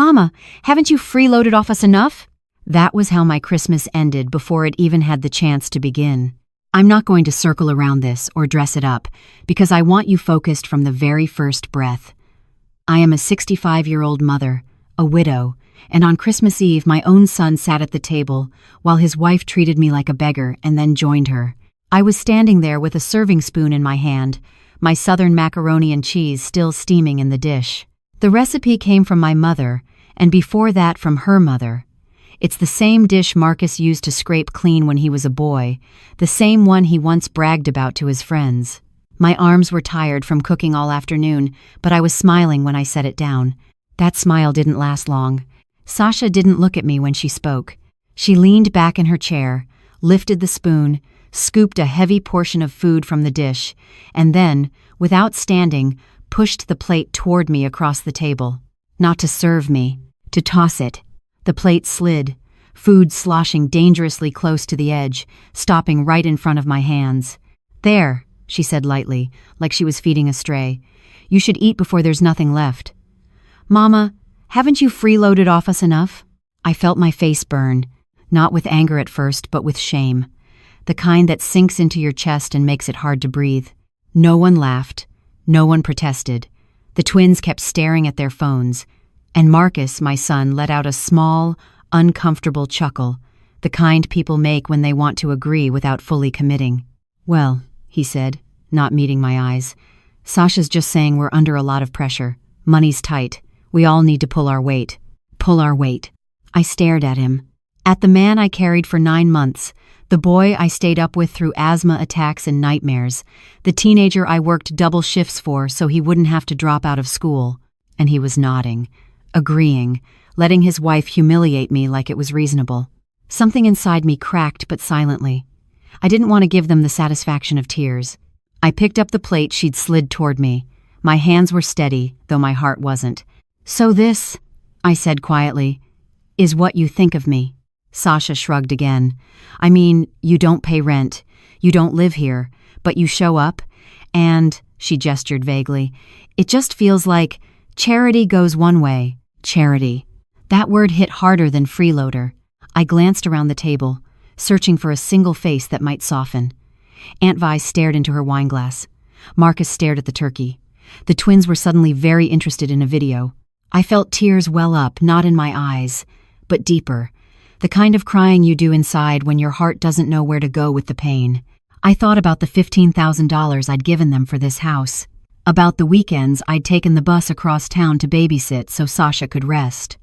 Mama, haven't you freeloaded off us enough? That was how my Christmas ended before it even had the chance to begin. I'm not going to circle around this or dress it up, because I want you focused from the very first breath. I am a 65-year-old mother, a widow, and on Christmas Eve my own son sat at the table while his wife treated me like a beggar and then joined her. I was standing there with a serving spoon in my hand, my southern macaroni and cheese still steaming in the dish. The recipe came from my mother, and before that from her mother. It's the same dish Marcus used to scrape clean when he was a boy, the same one he once bragged about to his friends. My arms were tired from cooking all afternoon, but I was smiling when I set it down. That smile didn't last long. Sasha didn't look at me when she spoke. She leaned back in her chair, lifted the spoon, scooped a heavy portion of food from the dish, and then, without standing, pushed the plate toward me across the table. Not to serve me, to toss it. The plate slid, food sloshing dangerously close to the edge, stopping right in front of my hands. "There," she said lightly, like she was feeding a stray. "You should eat before there's nothing left." "Mama, haven't you freeloaded off us enough?" I felt my face burn, not with anger at first, but with shame. The kind that sinks into your chest and makes it hard to breathe. No one laughed. No one protested. The twins kept staring at their phones, and Marcus, my son, let out a small, uncomfortable chuckle, the kind people make when they want to agree without fully committing. "Well," he said, not meeting my eyes, "Sasha's just saying we're under a lot of pressure. Money's tight. We all need to pull our weight." Pull our weight. I stared at him. At the man I carried for 9 months, the boy I stayed up with through asthma attacks and nightmares, the teenager I worked double shifts for so he wouldn't have to drop out of school. And he was nodding, agreeing, letting his wife humiliate me like it was reasonable. Something inside me cracked but silently. I didn't want to give them the satisfaction of tears. I picked up the plate she'd slid toward me. My hands were steady, though my heart wasn't. "So this," I said quietly, "is what you think of me." Sasha shrugged again. "I mean, you don't pay rent, you don't live here, but you show up, and," she gestured vaguely, "it just feels like charity goes one way." Charity. That word hit harder than freeloader. I glanced around the table, searching for a single face that might soften. Aunt Vi stared into her wineglass. Marcus stared at the turkey. The twins were suddenly very interested in a video. I felt tears well up, not in my eyes, but deeper. The kind of crying you do inside when your heart doesn't know where to go with the pain. I thought about the $15,000 I'd given them for this house. About the weekends I'd taken the bus across town to babysit so Sasha could rest.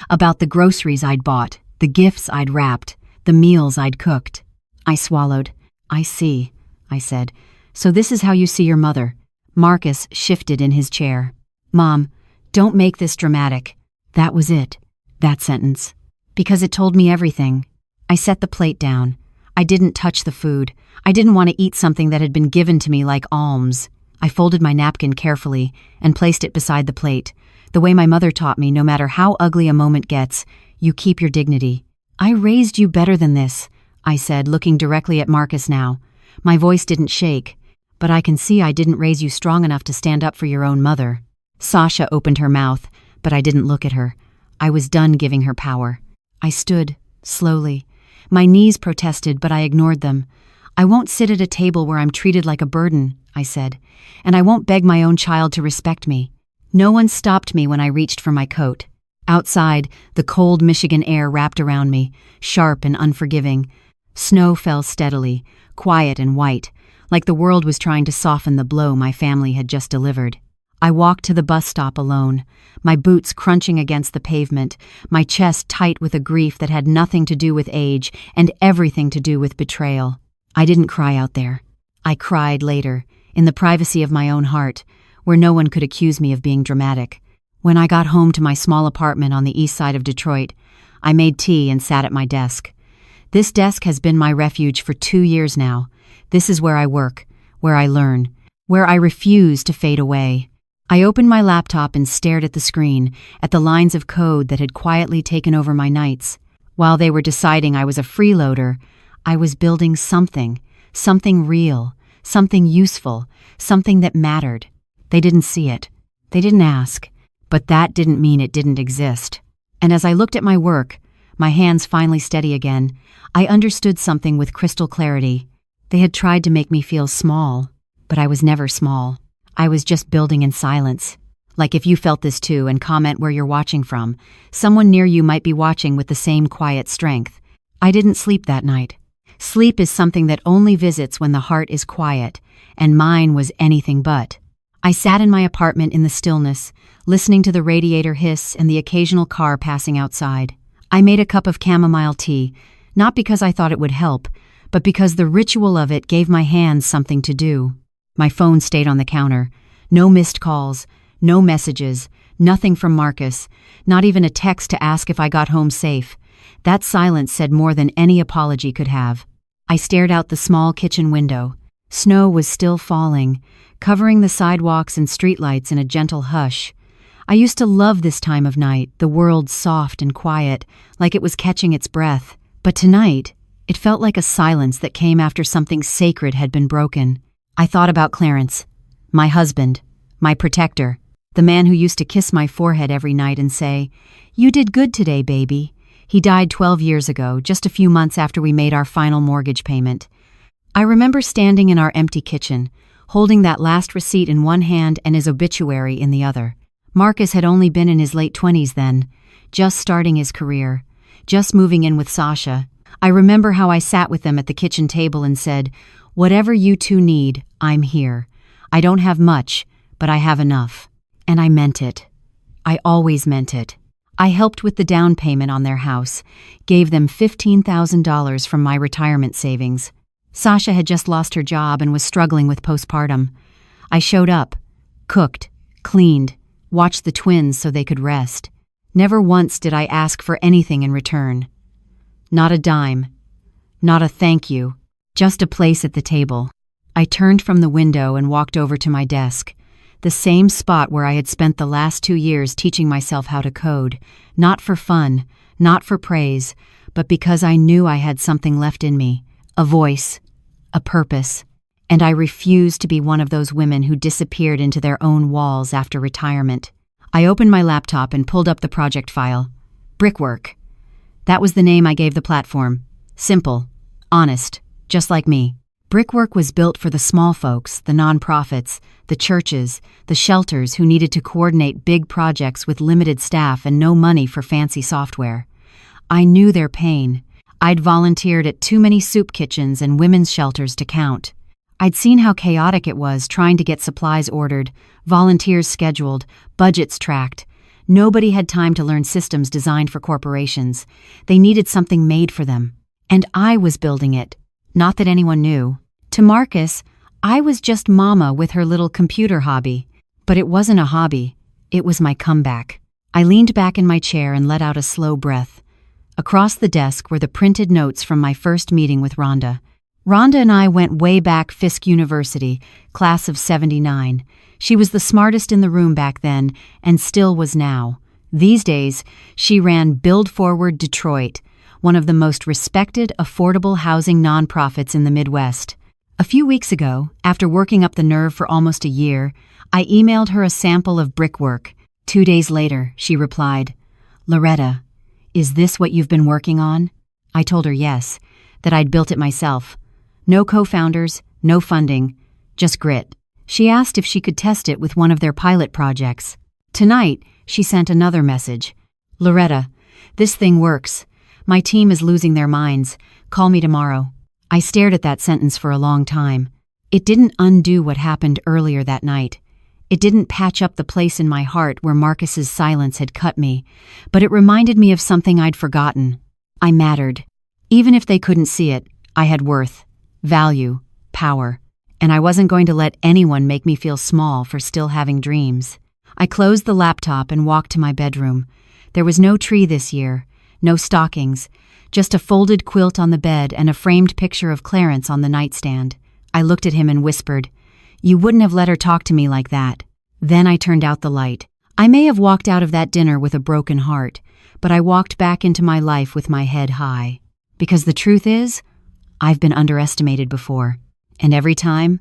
About the groceries I'd bought, the gifts I'd wrapped, the meals I'd cooked. I swallowed. "I see," I said. "So this is how you see your mother." Marcus shifted in his chair. "Mom, don't make this dramatic." That was it. That sentence. Because it told me everything. I set the plate down. I didn't touch the food. I didn't want to eat something that had been given to me like alms. I folded my napkin carefully and placed it beside the plate, the way my mother taught me, no matter how ugly a moment gets, you keep your dignity. "I raised you better than this," I said, looking directly at Marcus now. My voice didn't shake, "but I can see I didn't raise you strong enough to stand up for your own mother." Sasha opened her mouth, but I didn't look at her. I was done giving her power. I stood, slowly. My knees protested, but I ignored them. "I won't sit at a table where I'm treated like a burden," I said, "and I won't beg my own child to respect me." No one stopped me when I reached for my coat. Outside, the cold Michigan air wrapped around me, sharp and unforgiving. Snow fell steadily, quiet and white, like the world was trying to soften the blow my family had just delivered. I walked to the bus stop alone, my boots crunching against the pavement, my chest tight with a grief that had nothing to do with age and everything to do with betrayal. I didn't cry out there. I cried later, in the privacy of my own heart, where no one could accuse me of being dramatic. When I got home to my small apartment on the east side of Detroit, I made tea and sat at my desk. This desk has been my refuge for 2 years now. This is where I work, where I learn, where I refuse to fade away. I opened my laptop and stared at the screen, at the lines of code that had quietly taken over my nights. While they were deciding I was a freeloader, I was building something real, something useful, something that mattered. They didn't see it. They didn't ask. but that didn't mean it didn't exist. And as I looked at my work, my hands finally steady again, I understood something with crystal clarity. They had tried to make me feel small, but I was never small. I was just building in silence. Like if you felt this too, and comment where you're watching from, someone near you might be watching with the same quiet strength. I didn't sleep that night. Sleep is something that only visits when the heart is quiet, and mine was anything but. I sat in my apartment in the stillness, listening to the radiator hiss and the occasional car passing outside. I made a cup of chamomile tea, not because I thought it would help, but because the ritual of it gave my hands something to do. My phone stayed on the counter. No missed calls, no messages, nothing from Marcus, not even a text to ask if I got home safe. That silence said more than any apology could have. I stared out the small kitchen window. Snow was still falling, covering the sidewalks and streetlights in a gentle hush. I used to love this time of night, the world soft and quiet, like it was catching its breath. But tonight, it felt like a silence that came after something sacred had been broken. I thought about Clarence, my husband, my protector, the man who used to kiss my forehead every night and say, "You did good today, baby." He died 12 years ago, just a few months after we made our final mortgage payment. I remember standing in our empty kitchen, holding that last receipt in one hand and his obituary in the other. Marcus had only been in his late 20s then, just starting his career, just moving in with Sasha. I remember how I sat with them at the kitchen table and said, "Whatever you two need, I'm here. I don't have much, but I have enough." And I meant it. I always meant it. I helped with the down payment on their house, gave them $15,000 from my retirement savings. Sasha had just lost her job and was struggling with postpartum. I showed up, cooked, cleaned, watched the twins so they could rest. Never once did I ask for anything in return. Not a dime. Not a thank you. Just a place at the table. I turned from the window and walked over to my desk. The same spot where I had spent the last 2 years teaching myself how to code. Not for fun, not for praise, but because I knew I had something left in me. A voice. A purpose. And I refused to be one of those women who disappeared into their own walls after retirement. I opened my laptop and pulled up the project file. Brickwork. That was the name I gave the platform. Simple. Honest. Just like me. Brickwork was built for the small folks, the nonprofits, the churches, the shelters who needed to coordinate big projects with limited staff and no money for fancy software. I knew their pain. I'd volunteered at too many soup kitchens and women's shelters to count. I'd seen how chaotic it was trying to get supplies ordered, volunteers scheduled, budgets tracked. Nobody had time to learn systems designed for corporations. They needed something made for them. And I was building it. Not that anyone knew. To Marcus, I was just Mama with her little computer hobby. But it wasn't a hobby. It was my comeback. I leaned back in my chair and let out a slow breath. Across the desk were the printed notes from my first meeting with Rhonda. Rhonda and I went way back Fisk University, class of '79. She was the smartest in the room back then, and still was now. These days, she ran Build Forward Detroit, one of the most respected, affordable housing nonprofits in the Midwest. A few weeks ago, after working up the nerve for almost a year, I emailed her a sample of brickwork. 2 days later, she replied, "Loretta, is this what you've been working on?" I told her yes, that I'd built it myself. No co-founders, no funding, just grit. She asked if she could test it with one of their pilot projects. Tonight, she sent another message. "Loretta, this thing works. My team is losing their minds. Call me tomorrow." I stared at that sentence for a long time. It didn't undo what happened earlier that night. It didn't patch up the place in my heart where Marcus's silence had cut me, but it reminded me of something I'd forgotten. I mattered. Even if they couldn't see it, I had worth, value, power, and I wasn't going to let anyone make me feel small for still having dreams. I closed the laptop and walked to my bedroom. There was no tree this year, no stockings, just a folded quilt on the bed and a framed picture of Clarence on the nightstand. I looked at him and whispered, "You wouldn't have let her talk to me like that." Then I turned out the light. I may have walked out of that dinner with a broken heart, but I walked back into my life with my head high. Because the truth is, I've been underestimated before, and every time,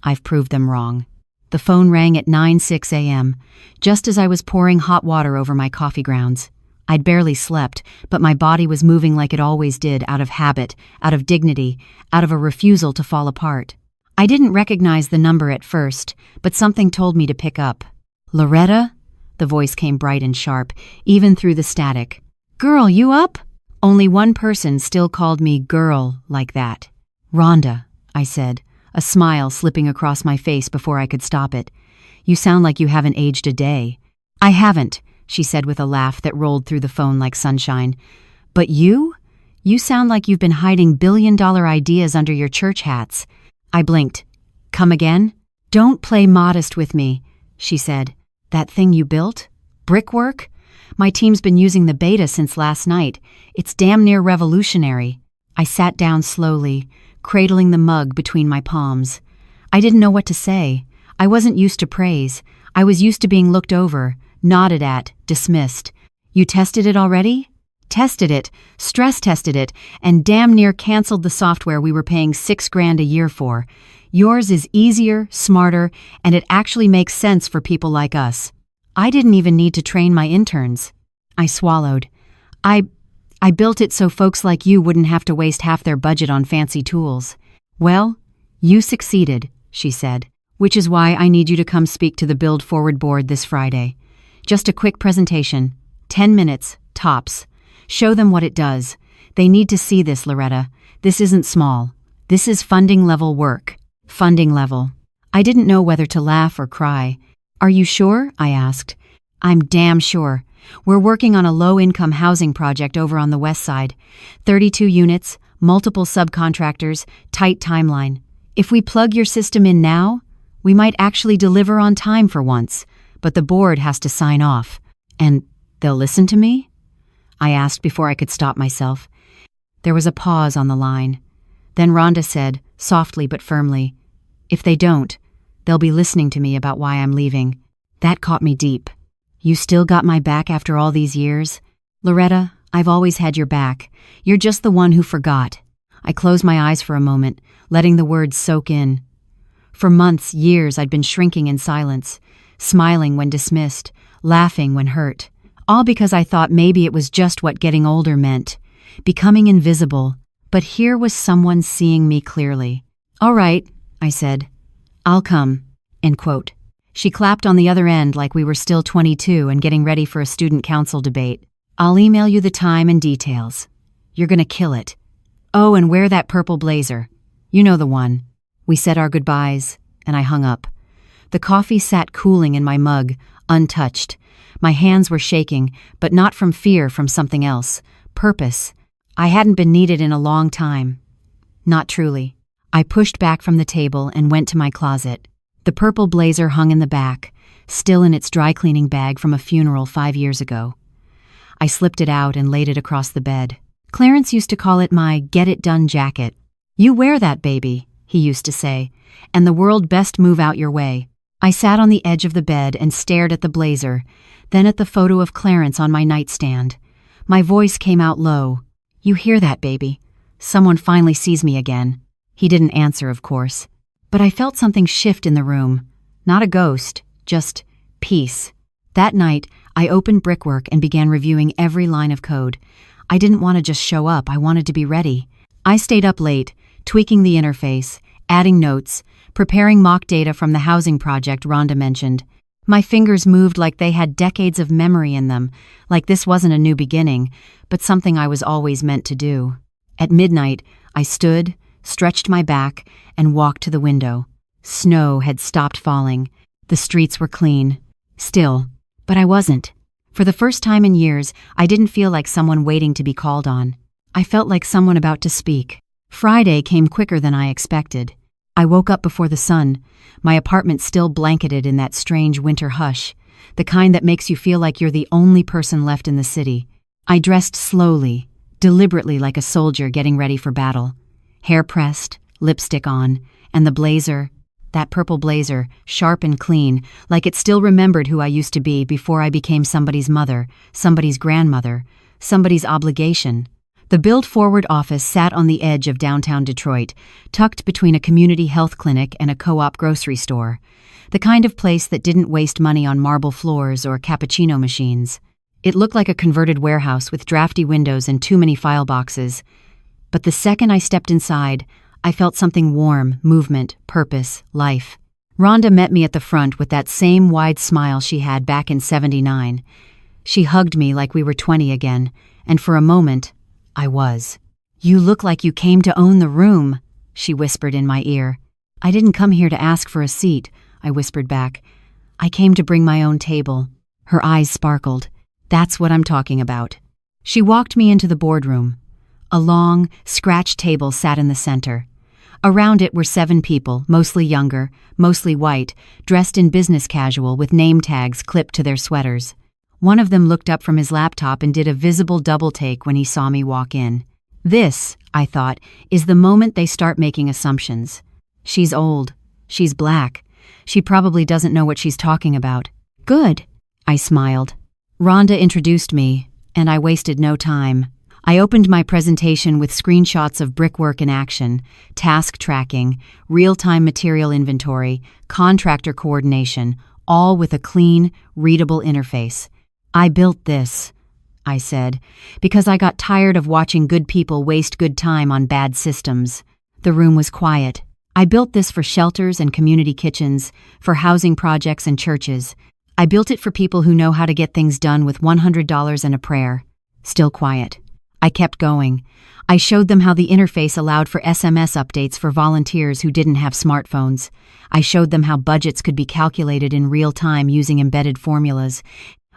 I've proved them wrong. The phone rang at 9:06 a.m., just as I was pouring hot water over my coffee grounds. I'd barely slept, but my body was moving like it always did, out of habit, out of dignity, out of a refusal to fall apart. I didn't recognize the number at first, but something told me to pick up. "Loretta?" The voice came bright and sharp, even through the static. "Girl, you up?" Only one person still called me girl like that. "Rhonda," I said, a smile slipping across my face before I could stop it. "You sound like you haven't aged a day." "I haven't," she said with a laugh that rolled through the phone like sunshine. "But you? You sound like you've been hiding billion-dollar ideas under your church hats." I blinked. "Come again?" "Don't play modest with me," she said. "That thing you built? Brickwork? My team's been using the beta since last night. It's damn near revolutionary." I sat down slowly, cradling the mug between my palms. I didn't know what to say. I wasn't used to praise. I was used to being looked over, nodded at, dismissed. "You tested it already?" "Tested it, stress tested it, and damn near canceled the software we were paying $6,000 a year for. Yours is easier, smarter, and it actually makes sense for people like us. I didn't even need to train my interns." I swallowed. I built it so folks like you wouldn't have to waste half their budget on fancy tools." "Well, you succeeded," she said, "which is why I need you to come speak to the Build Forward board this Friday. Just a quick presentation, 10 minutes, tops. Show them what it does. They need to see this, Loretta. This isn't small. This is funding level work." Funding level. I didn't know whether to laugh or cry. "Are you sure?" I asked. "I'm damn sure. We're working on a low-income housing project over on the west side. 32 units, multiple subcontractors, tight timeline. If we plug your system in now, we might actually deliver on time for once, but the board has to sign off." "And they'll listen to me?" I asked before I could stop myself. There was a pause on the line. Then Rhonda said, softly but firmly, "If they don't, they'll be listening to me about why I'm leaving." That caught me deep. "You still got my back after all these years?" "Loretta, I've always had your back. You're just the one who forgot." I closed my eyes for a moment, letting the words soak in. For months, years, I'd been shrinking in silence, smiling when dismissed, laughing when hurt. All because I thought maybe it was just what getting older meant, becoming invisible. But here was someone seeing me clearly. "All right," I said. "I'll come." End quote. She clapped on the other end like we were still 22 and getting ready for a student council debate. "I'll email you the time and details. You're gonna kill it. Oh, and wear that purple blazer. You know the one." We said our goodbyes, and I hung up. The coffee sat cooling in my mug, untouched. My hands were shaking, but not from fear, from something else. Purpose. I hadn't been needed in a long time. Not truly. I pushed back from the table and went to my closet. The purple blazer hung in the back, still in its dry cleaning bag from a funeral 5 years ago. I slipped it out and laid it across the bed. Clarence used to call it my get-it-done jacket. "You wear that, baby," he used to say, "and the world best move out your way." I sat on the edge of the bed and stared at the blazer, then at the photo of Clarence on my nightstand. My voice came out low. "You hear that, baby? Someone finally sees me again." He didn't answer, of course. But I felt something shift in the room. Not a ghost, just peace. That night, I opened Brickwork and began reviewing every line of code. I didn't want to just show up, I wanted to be ready. I stayed up late, tweaking the interface, adding notes, preparing mock data from the housing project Rhonda mentioned. My fingers moved like they had decades of memory in them, like this wasn't a new beginning, but something I was always meant to do. At midnight, I stood, stretched my back, and walked to the window. Snow had stopped falling. The streets were clean. Still, but I wasn't. For the first time in years, I didn't feel like someone waiting to be called on. I felt like someone about to speak. Friday came quicker than I expected. I woke up before the sun, my apartment still blanketed in that strange winter hush, the kind that makes you feel like you're the only person left in the city. I dressed slowly, deliberately like a soldier getting ready for battle. Hair pressed, lipstick on, and the blazer, that purple blazer, sharp and clean, like it still remembered who I used to be before I became somebody's mother, somebody's grandmother, somebody's obligation. The Build Forward office sat on the edge of downtown Detroit, tucked between a community health clinic and a co-op grocery store. The kind of place that didn't waste money on marble floors or cappuccino machines. It looked like a converted warehouse with drafty windows and too many file boxes. But the second I stepped inside, I felt something warm, movement, purpose, life. Rhonda met me at the front with that same wide smile she had back in '79. She hugged me like we were 20 again, and for a moment, I was. "You look like you came to own the room," she whispered in my ear. "I didn't come here to ask for a seat," I whispered back. "I came to bring my own table." Her eyes sparkled. "That's what I'm talking about." She walked me into the boardroom. A long, scratched table sat in the center. Around it were 7 people, mostly younger, mostly white, dressed in business casual with name tags clipped to their sweaters. One of them looked up from his laptop and did a visible double take when he saw me walk in. This, I thought, is the moment they start making assumptions. She's old. She's black. She probably doesn't know what she's talking about. "Good," I smiled. Rhonda introduced me, and I wasted no time. I opened my presentation with screenshots of brickwork in action, task tracking, real-time material inventory, contractor coordination, all with a clean, readable interface. "I built this," I said, "because I got tired of watching good people waste good time on bad systems." The room was quiet. "I built this for shelters and community kitchens, for housing projects and churches. I built it for people who know how to get things done with $100 and a prayer." Still quiet. I kept going. I showed them how the interface allowed for SMS updates for volunteers who didn't have smartphones. I showed them how budgets could be calculated in real time using embedded formulas.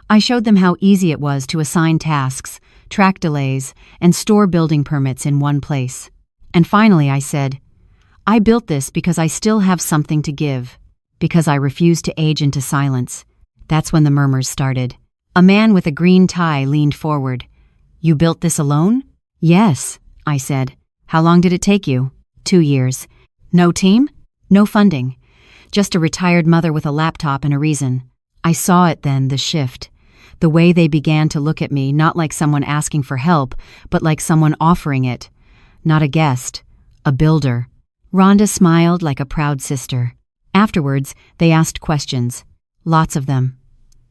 I showed them how easy it was to assign tasks, track delays, and store building permits in one place. And finally I said, "I built this because I still have something to give, because I refuse to age into silence." That's when the murmurs started. A man with a green tie leaned forward. "You built this alone?" "Yes," I said. "How long did it take you?" 2 years. "No team?" "No funding. Just a retired mother with a laptop and a reason." I saw it then, the shift. The way they began to look at me, not like someone asking for help, but like someone offering it. Not a guest, a builder. Rhonda smiled like a proud sister. Afterwards, they asked questions. Lots of them.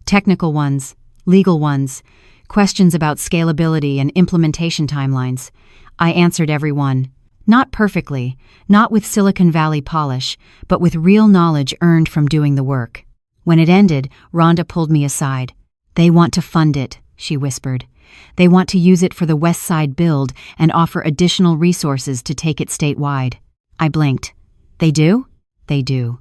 Technical ones, legal ones, questions about scalability and implementation timelines. I answered every one. Not perfectly, not with Silicon Valley polish, but with real knowledge earned from doing the work. When it ended, Rhonda pulled me aside. "They want to fund it," she whispered. "They want to use it for the West Side build and offer additional resources to take it statewide." I blinked. "They do?" "They do.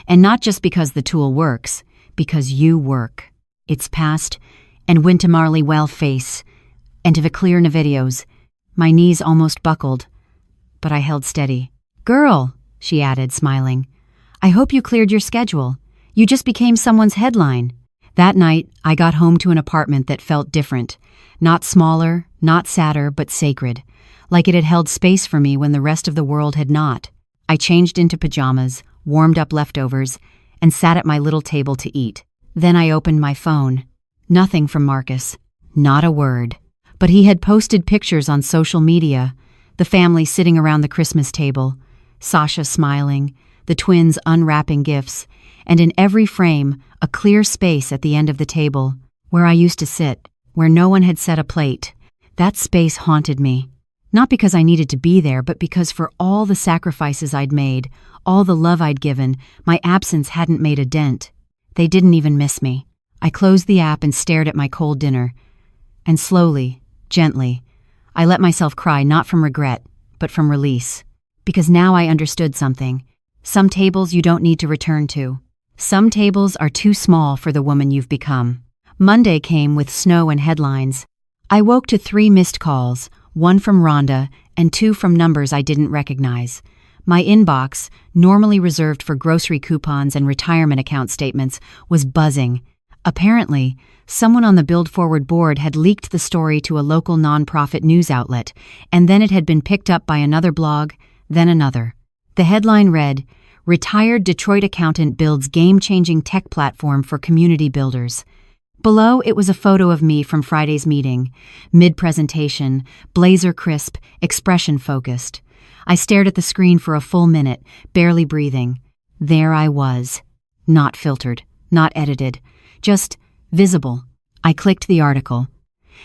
And not just because the tool works, because you work. It's past, and Wintamarley well face, and to the clear na videos." My knees almost buckled, but I held steady. "Girl," she added, smiling, "I hope you cleared your schedule. You just became someone's headline." That night, I got home to an apartment that felt different. Not smaller, not sadder, but sacred. Like it had held space for me when the rest of the world had not. I changed into pajamas, warmed up leftovers, and sat at my little table to eat. Then I opened my phone. Nothing from Marcus. Not a word. But he had posted pictures on social media. The family sitting around the Christmas table. Sasha smiling. The twins unwrapping gifts. And in every frame, a clear space at the end of the table, where I used to sit, where no one had set a plate. That space haunted me. Not because I needed to be there, but because for all the sacrifices I'd made, all the love I'd given, my absence hadn't made a dent. They didn't even miss me. I closed the app and stared at my cold dinner. And slowly, gently, I let myself cry not from regret, but from release. Because now I understood something. Some tables you don't need to return to. Some tables are too small for the woman you've become. Monday came with snow and headlines. I woke to 3 missed calls, 1 from Rhonda and 2 from numbers I didn't recognize. My inbox, normally reserved for grocery coupons and retirement account statements, was buzzing. Apparently, someone on the Build Forward board had leaked the story to a local nonprofit news outlet, and then it had been picked up by another blog, then another. The headline read, "Retired Detroit accountant builds game-changing tech platform for community builders." Below, it was a photo of me from Friday's meeting, mid-presentation, blazer crisp, expression focused. I stared at the screen for a full minute, barely breathing. There I was. Not filtered, not edited, just visible. I clicked the article.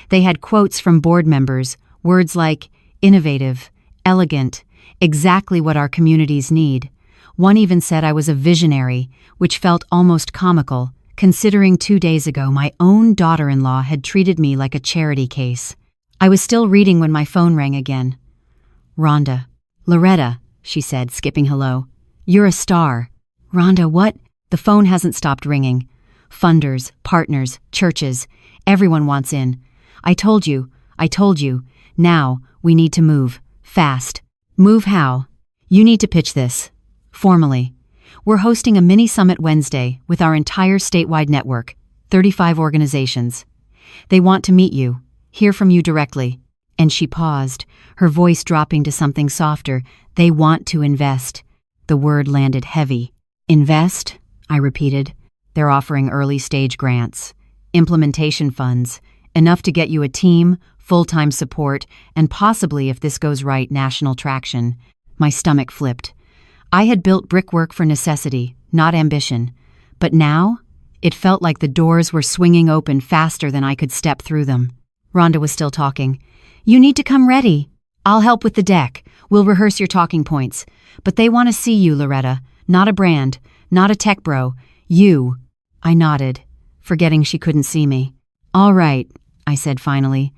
They had quotes from board members, words like innovative, elegant, exactly what our communities need. One even said I was a visionary, which felt almost comical, considering 2 days ago my own daughter-in-law had treated me like a charity case. I was still reading when my phone rang again. Rhonda. Loretta, she said, skipping hello. You're a star. Rhonda, what? The phone hasn't stopped ringing. Funders, partners, churches, everyone wants in. I told you. Now, we need to move. Fast. Move how? You need to pitch this. Formally. We're hosting a mini-summit Wednesday with our entire statewide network, 35 organizations. They want to meet you, hear from you directly. And she paused, her voice dropping to something softer. They want to invest. The word landed heavy. Invest? I repeated. They're offering early-stage grants, implementation funds, enough to get you a team, full-time support, and possibly, if this goes right, national traction. My stomach flipped. I had built brickwork for necessity, not ambition. But now, it felt like the doors were swinging open faster than I could step through them. Rhonda was still talking. You need to come ready. I'll help with the deck. We'll rehearse your talking points. But they want to see you, Loretta. Not a brand, not a tech bro. You. I nodded, forgetting she couldn't see me. All right, I said finally.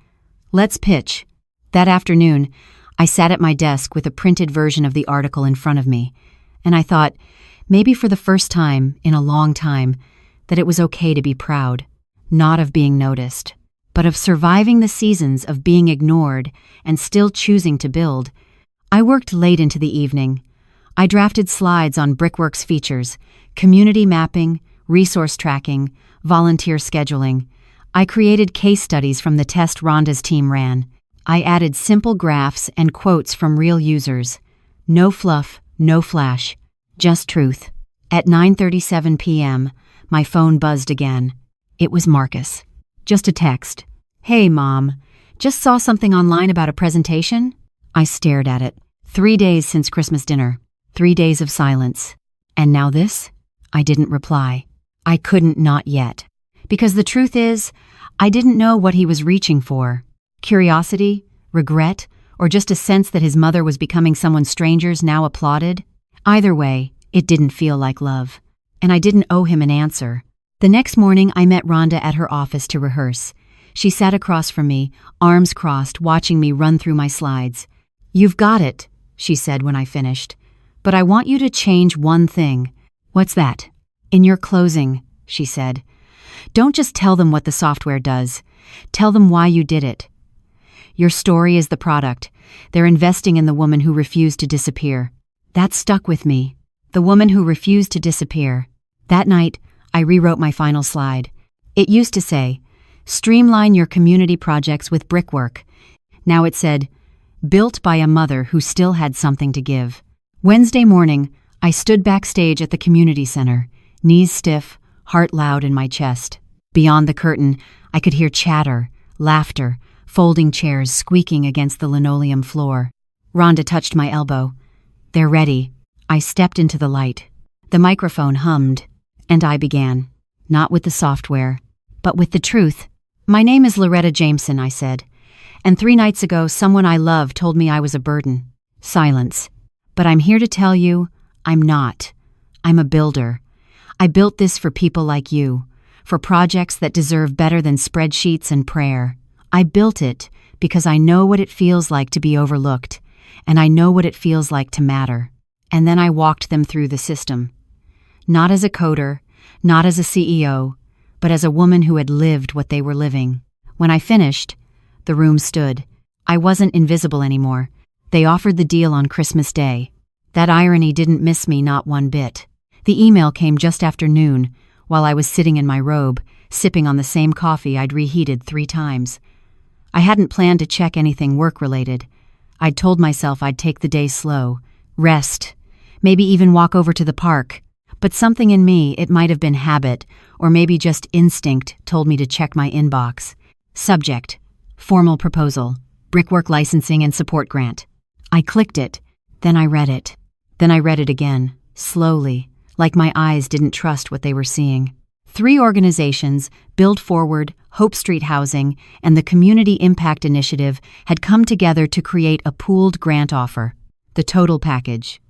Let's pitch. That afternoon, I sat at my desk with a printed version of the article in front of me, and I thought, maybe for the first time in a long time, that it was okay to be proud, not of being noticed, but of surviving the seasons of being ignored and still choosing to build. I worked late into the evening. I drafted slides on Brickworks features, community mapping, resource tracking, volunteer scheduling. I created case studies from the test Rhonda's team ran. I added simple graphs and quotes from real users. No fluff, no flash, just truth. At 9:37 p.m., my phone buzzed again. It was Marcus. Just a text. Hey, Mom. Just saw something online about a presentation? I stared at it. 3 days since Christmas dinner. 3 days of silence. And now this? I didn't reply. I couldn't not yet. Because the truth is, I didn't know what he was reaching for. Curiosity, regret, or just a sense that his mother was becoming someone strangers now applauded? Either way, it didn't feel like love. And I didn't owe him an answer. The next morning, I met Rhonda at her office to rehearse. She sat across from me, arms crossed, watching me run through my slides. You've got it, she said when I finished. But I want you to change one thing. What's that? In your closing, she said. Don't just tell them what the software does. Tell them why you did it. Your story is the product. They're investing in the woman who refused to disappear. That stuck with me. The woman who refused to disappear. That night, I rewrote my final slide. It used to say, streamline your community projects with brickwork. Now it said, built by a mother who still had something to give. Wednesday morning, I stood backstage at the community center, knees stiff, heart loud in my chest. Beyond the curtain, I could hear chatter, laughter, folding chairs squeaking against the linoleum floor. Rhonda touched my elbow. They're ready. I stepped into the light. The microphone hummed, and I began. Not with the software, but with the truth. My name is Loretta Jameson, I said. And 3 nights ago, someone I love told me I was a burden. Silence. But I'm here to tell you, I'm not. I'm a builder. I built this for people like you, for projects that deserve better than spreadsheets and prayer. I built it because I know what it feels like to be overlooked, and I know what it feels like to matter. And then I walked them through the system. Not as a coder, not as a CEO, but as a woman who had lived what they were living. When I finished, the room stood. I wasn't invisible anymore. They offered the deal on Christmas Day. That irony didn't miss me not one bit. The email came just after noon, while I was sitting in my robe, sipping on the same coffee I'd reheated 3 times. I hadn't planned to check anything work-related. I'd told myself I'd take the day slow, rest, maybe even walk over to the park. But something in me, it might have been habit, or maybe just instinct, told me to check my inbox. Subject: formal proposal, brickwork licensing and support grant. I clicked it. Then I read it. Then I read it again, slowly, like my eyes didn't trust what they were seeing. 3 organizations, Build Forward, Hope Street Housing, and the Community Impact Initiative, had come together to create a pooled grant offer. The total package: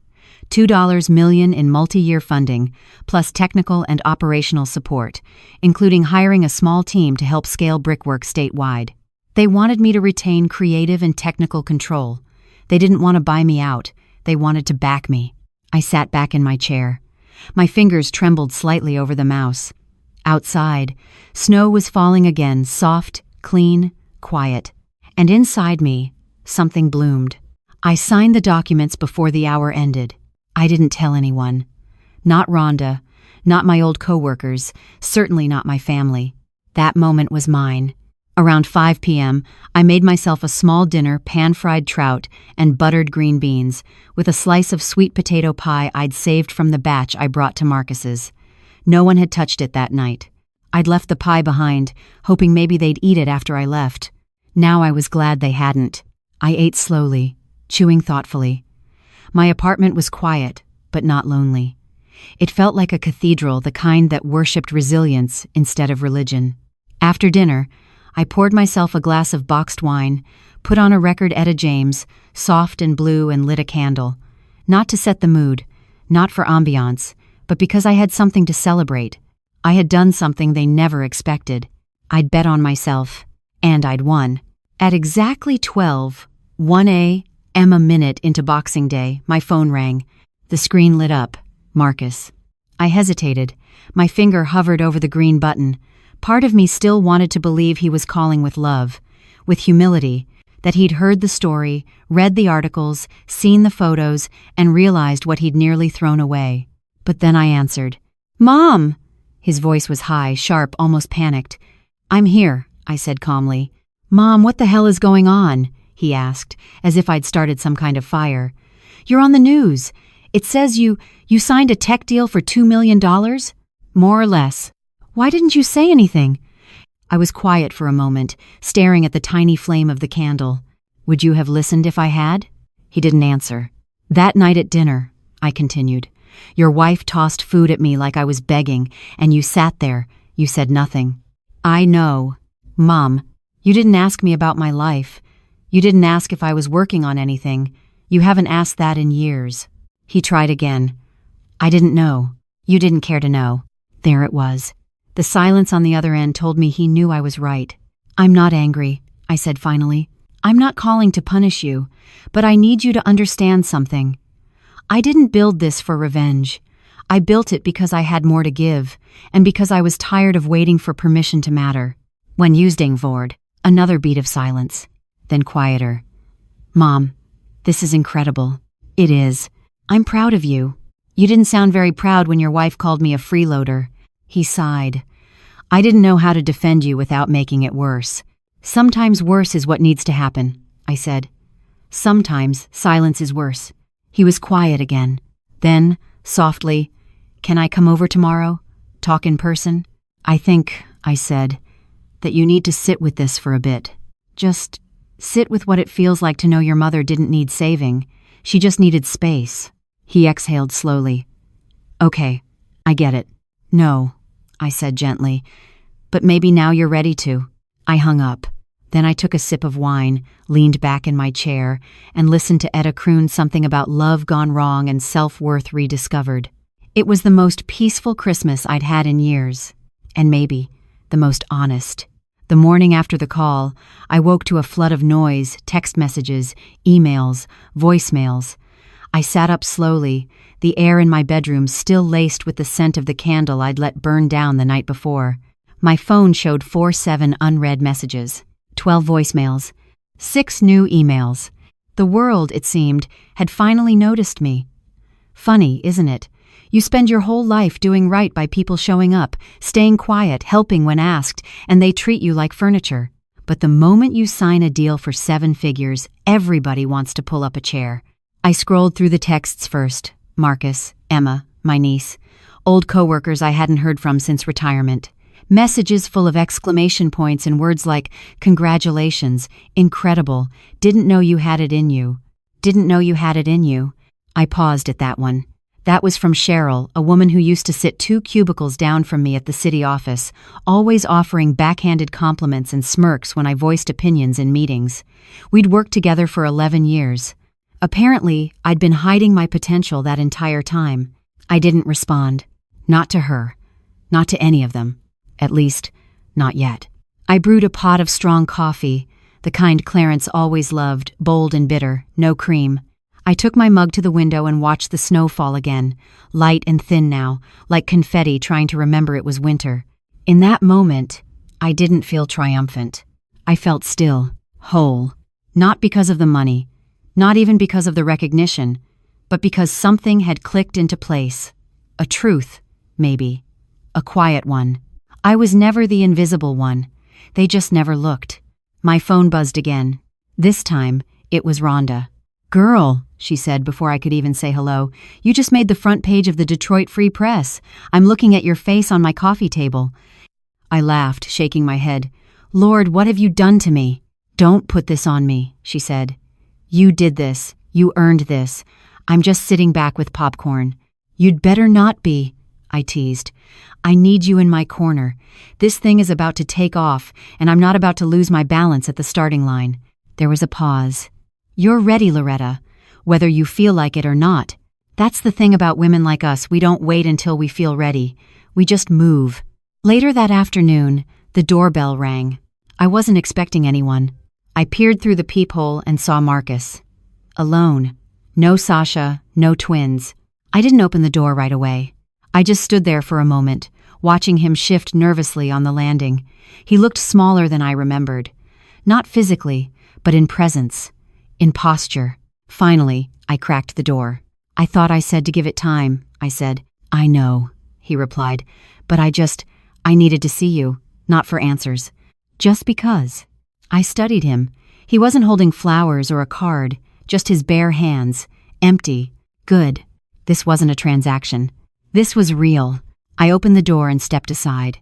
$2 million in multi-year funding, plus technical and operational support, including hiring a small team to help scale brickwork statewide. They wanted me to retain creative and technical control. They didn't want to buy me out. They wanted to back me. I sat back in my chair. My fingers trembled slightly over the mouse. Outside, snow was falling again, soft, clean, quiet. And inside me, something bloomed. I signed the documents before the hour ended. I didn't tell anyone. Not Rhonda, not my old coworkers, certainly not my family. That moment was mine. Around 5 p.m., I made myself a small dinner, pan-fried trout and buttered green beans, with a slice of sweet potato pie I'd saved from the batch I brought to Marcus's. No one had touched it that night. I'd left the pie behind, hoping maybe they'd eat it after I left. Now I was glad they hadn't. I ate slowly, chewing thoughtfully. My apartment was quiet, but not lonely. It felt like a cathedral, the kind that worshipped resilience instead of religion. After dinner, I poured myself a glass of boxed wine, put on a record Etta James, soft and blue, and lit a candle. Not to set the mood, not for ambiance, but because I had something to celebrate. I had done something they never expected. I'd bet on myself, and I'd won. At exactly 1 a.m. a minute into Boxing Day, my phone rang. The screen lit up. Marcus. I hesitated. My finger hovered over the green button. Part of me still wanted to believe he was calling with love, with humility, that he'd heard the story, read the articles, seen the photos, and realized what he'd nearly thrown away. But then I answered. "Mom!" His voice was high, sharp, almost panicked. "I'm here," I said calmly. "Mom, what the hell is going on?" he asked, as if I'd started some kind of fire. "You're on the news. It says you signed a tech deal for $2 million? More or less. Why didn't you say anything?" I was quiet for a moment, staring at the tiny flame of the candle. "Would you have listened if I had?" He didn't answer. "That night at dinner," I continued, "your wife tossed food at me like I was begging, and you sat there. You said nothing." "I know. Mom, you didn't ask me about my life. You didn't ask if I was working on anything. You haven't asked that in years." He tried again. "I didn't know. You didn't care to know." There it was. The silence on the other end told me he knew I was right. "I'm not angry," I said finally. "I'm not calling to punish you, but I need you to understand something. I didn't build this for revenge. I built it because I had more to give, and because I was tired of waiting for permission to matter." When using Vord, another beat of silence, then quieter. "Mom, this is incredible." "It is. I'm proud of you. You didn't sound very proud when your wife called me a freeloader." He sighed. "I didn't know how to defend you without making it worse. Sometimes worse is what needs to happen," I said. "Sometimes silence is worse." He was quiet again. Then, softly, "Can I come over tomorrow? Talk in person?" "I think," I said, "that you need to sit with this for a bit. Just sit with what it feels like to know your mother didn't need saving. She just needed space." He exhaled slowly. "Okay, I get it." "No," I said gently, "but maybe now you're ready to." I hung up. Then I took a sip of wine, leaned back in my chair, and listened to Etta croon something about love gone wrong and self-worth rediscovered. It was the most peaceful Christmas I'd had in years, and maybe the most honest. The morning after the call, I woke to a flood of noise, text messages, emails, voicemails. I sat up slowly, the air in my bedroom still laced with the scent of the candle I'd let burn down the night before. My phone showed 47 unread messages, 12 voicemails, 6 new emails. The world, it seemed, had finally noticed me. Funny, isn't it? You spend your whole life doing right by people showing up, staying quiet, helping when asked, and they treat you like furniture. But the moment you sign a deal for 7 figures, everybody wants to pull up a chair. I scrolled through the texts first. Marcus, Emma, my niece, old coworkers I hadn't heard from since retirement. Messages full of exclamation points and words like, "Congratulations," "Incredible," "Didn't know you had it in you," "Didn't know you had it in you." I paused at that one. That was from Cheryl, a woman who used to sit 2 cubicles down from me at the city office, always offering backhanded compliments and smirks when I voiced opinions in meetings. We'd worked together for 11 years. Apparently, I'd been hiding my potential that entire time. I didn't respond. Not to her. Not to any of them. At least, not yet. I brewed a pot of strong coffee, the kind Clarence always loved, bold and bitter, no cream. I took my mug to the window and watched the snow fall again, light and thin now, like confetti trying to remember it was winter. In that moment, I didn't feel triumphant. I felt still, whole. Not because of the money, not even because of the recognition, but because something had clicked into place. A truth, maybe. A quiet one. I was never the invisible one. They just never looked. My phone buzzed again. This time, it was Rhonda. "Girl," she said before I could even say hello, "you just made the front page of the Detroit Free Press. I'm looking at your face on my coffee table." I laughed, shaking my head. "Lord, what have you done to me?" "Don't put this on me," she said. "You did this. You earned this. I'm just sitting back with popcorn." "You'd better not be," I teased. "I need you in my corner. This thing is about to take off, and I'm not about to lose my balance at the starting line." There was a pause. "You're ready, Loretta, whether you feel like it or not. That's the thing about women like us, we don't wait until we feel ready. We just move." Later that afternoon, the doorbell rang. I wasn't expecting anyone. I peered through the peephole and saw Marcus. Alone. No Sasha, no twins. I didn't open the door right away. I just stood there for a moment, watching him shift nervously on the landing. He looked smaller than I remembered. Not physically, but in presence. In posture. Finally, I cracked the door. "I thought I said to give it time," I said. "I know," he replied, "but I needed to see you, not for answers. Just because." I studied him. He wasn't holding flowers or a card, just his bare hands, empty. Good. This wasn't a transaction. This was real. I opened the door and stepped aside.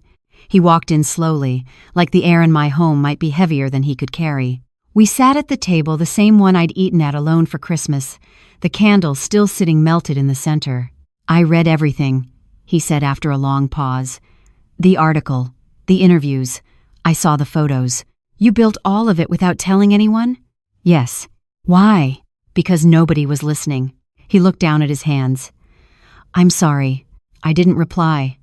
He walked in slowly, like the air in my home might be heavier than he could carry. We sat at the table, the same one I'd eaten at alone for Christmas, the candle still sitting melted in the center. "I read everything," he said after a long pause. "The article, the interviews. I saw the photos. You built all of it without telling anyone?" "Yes." "Why?" "Because nobody was listening." He looked down at his hands. "I'm sorry. I didn't reply.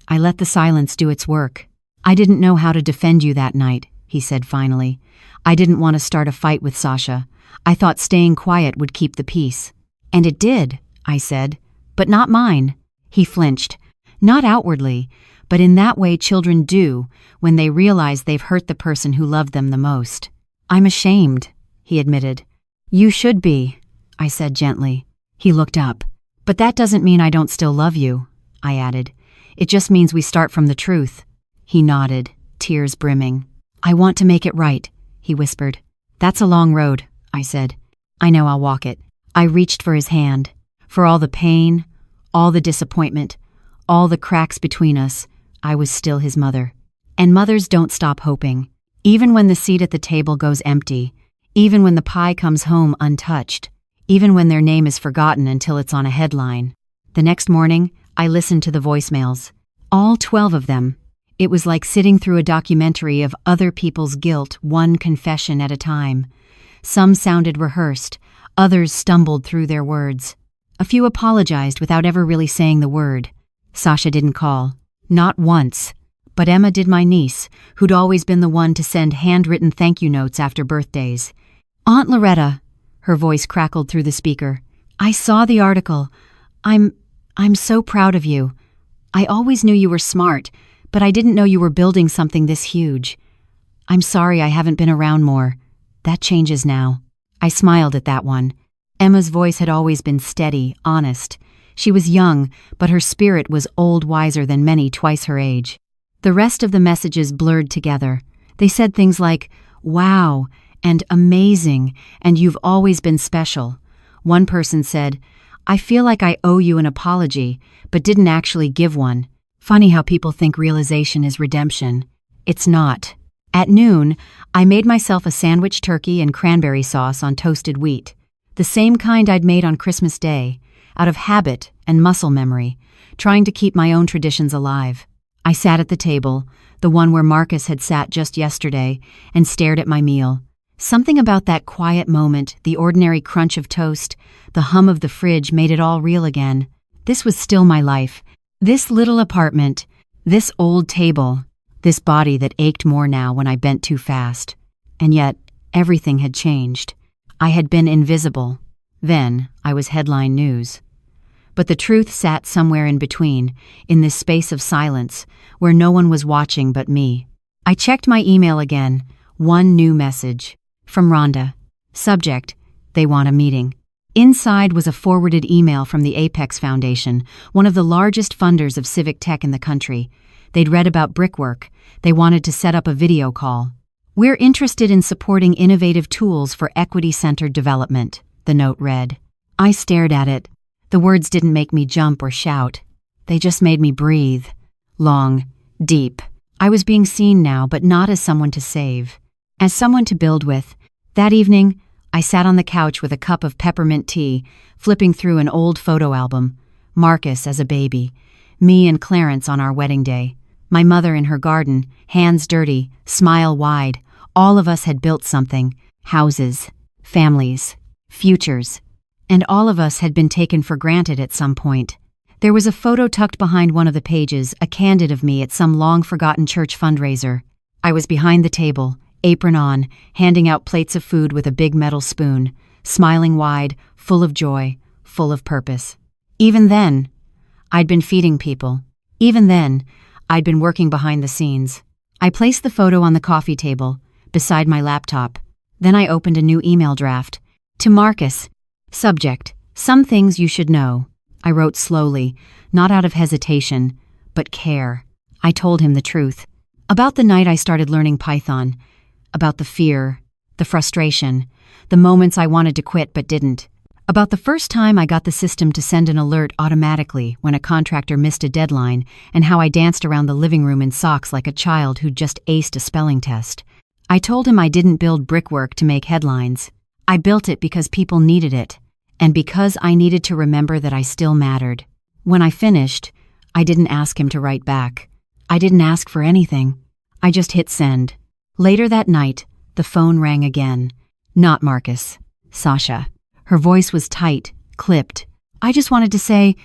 I let the silence do its work. I didn't know how to defend you that night," he said finally. "I didn't want to start a fight with Sasha. I thought staying quiet would keep the peace." "And it did," I said. "But not mine." He flinched. "Not outwardly, but in that way children do when they realize they've hurt the person who loved them the most." "I'm ashamed," he admitted. "You should be," I said gently. He looked up. "But that doesn't mean I don't still love you," I added. "It just means we start from the truth." He nodded, tears brimming. "I want to make it right," he whispered. "That's a long road," I said. "I know I'll walk it." I reached for his hand. For all the pain, all the disappointment, all the cracks between us, I was still his mother. And mothers don't stop hoping. Even when the seat at the table goes empty, even when the pie comes home untouched, even when their name is forgotten until it's on a headline. The next morning, I listened to the voicemails. All 12 of them. It was like sitting through a documentary of other people's guilt, one confession at a time. Some sounded rehearsed, others stumbled through their words. A few apologized without ever really saying the word. Sasha didn't call. Not once. But Emma did, my niece, who'd always been the one to send handwritten thank you notes after birthdays. "Aunt Loretta," her voice crackled through the speaker. "I saw the article. I'm so proud of you. I always knew you were smart, but I didn't know you were building something this huge. I'm sorry I haven't been around more. That changes now." I smiled at that one. Emma's voice had always been steady, honest. She was young, but her spirit was old, wiser than many twice her age. The rest of the messages blurred together. They said things like, "Wow," and "amazing," and "you've always been special." One person said, I feel like I owe you an apology, but didn't actually give one. Funny how people think realization is redemption. It's not. At noon, I made myself a sandwich turkey and cranberry sauce on toasted wheat, the same kind I'd made on Christmas Day, out of habit and muscle memory, trying to keep my own traditions alive. I sat at the table, the one where Marcus had sat just yesterday, and stared at my meal. Something about that quiet moment, the ordinary crunch of toast, the hum of the fridge made it all real again. This was still my life. This little apartment, this old table, this body that ached more now when I bent too fast. And yet, everything had changed. I had been invisible. Then, I was headline news. But the truth sat somewhere in between, in this space of silence, where no one was watching but me. I checked my email again. One new message. From Rhonda. Subject: they want a meeting. Inside was a forwarded email from the Apex Foundation, one of the largest funders of civic tech in the country. They'd read about brickwork. They wanted to set up a video call. "We're interested in supporting innovative tools for equity-centered development," the note read. I stared at it. The words didn't make me jump or shout. They just made me breathe. Long, deep. I was being seen now, but not as someone to save. As someone to build with. That evening, I sat on the couch with a cup of peppermint tea, flipping through an old photo album. Marcus as a baby. Me and Clarence on our wedding day. My mother in her garden, hands dirty, smile wide. All of us had built something. Houses. Families. Futures. And all of us had been taken for granted at some point. There was a photo tucked behind one of the pages, a candid of me at some long-forgotten church fundraiser. I was behind the table, apron on, handing out plates of food with a big metal spoon, smiling wide, full of joy, full of purpose. Even then, I'd been feeding people. Even then, I'd been working behind the scenes. I placed the photo on the coffee table, beside my laptop. Then I opened a new email draft. To Marcus. Subject: some things you should know. I wrote slowly, not out of hesitation, but care. I told him the truth. About the night I started learning Python. About the fear, the frustration, the moments I wanted to quit but didn't. About the first time I got the system to send an alert automatically when a contractor missed a deadline, and how I danced around the living room in socks like a child who'd just aced a spelling test. I told him I didn't build brickwork to make headlines. I built it because people needed it, and because I needed to remember that I still mattered. When I finished, I didn't ask him to write back. I didn't ask for anything. I just hit send. Later that night, the phone rang again. Not Marcus. Sasha. Her voice was tight, clipped. I just wanted to say,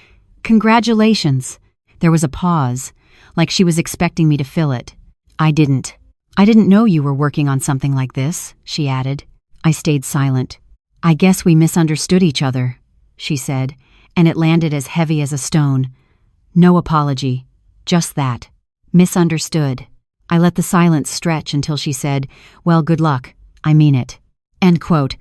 congratulations. There was a pause, like she was expecting me to fill it. I didn't. I didn't know you were working on something like this, she added. I stayed silent. I guess we misunderstood each other, she said, and it landed as heavy as a stone. No apology. Just that. Misunderstood. I let the silence stretch until she said, well, good luck. I mean it. End quote.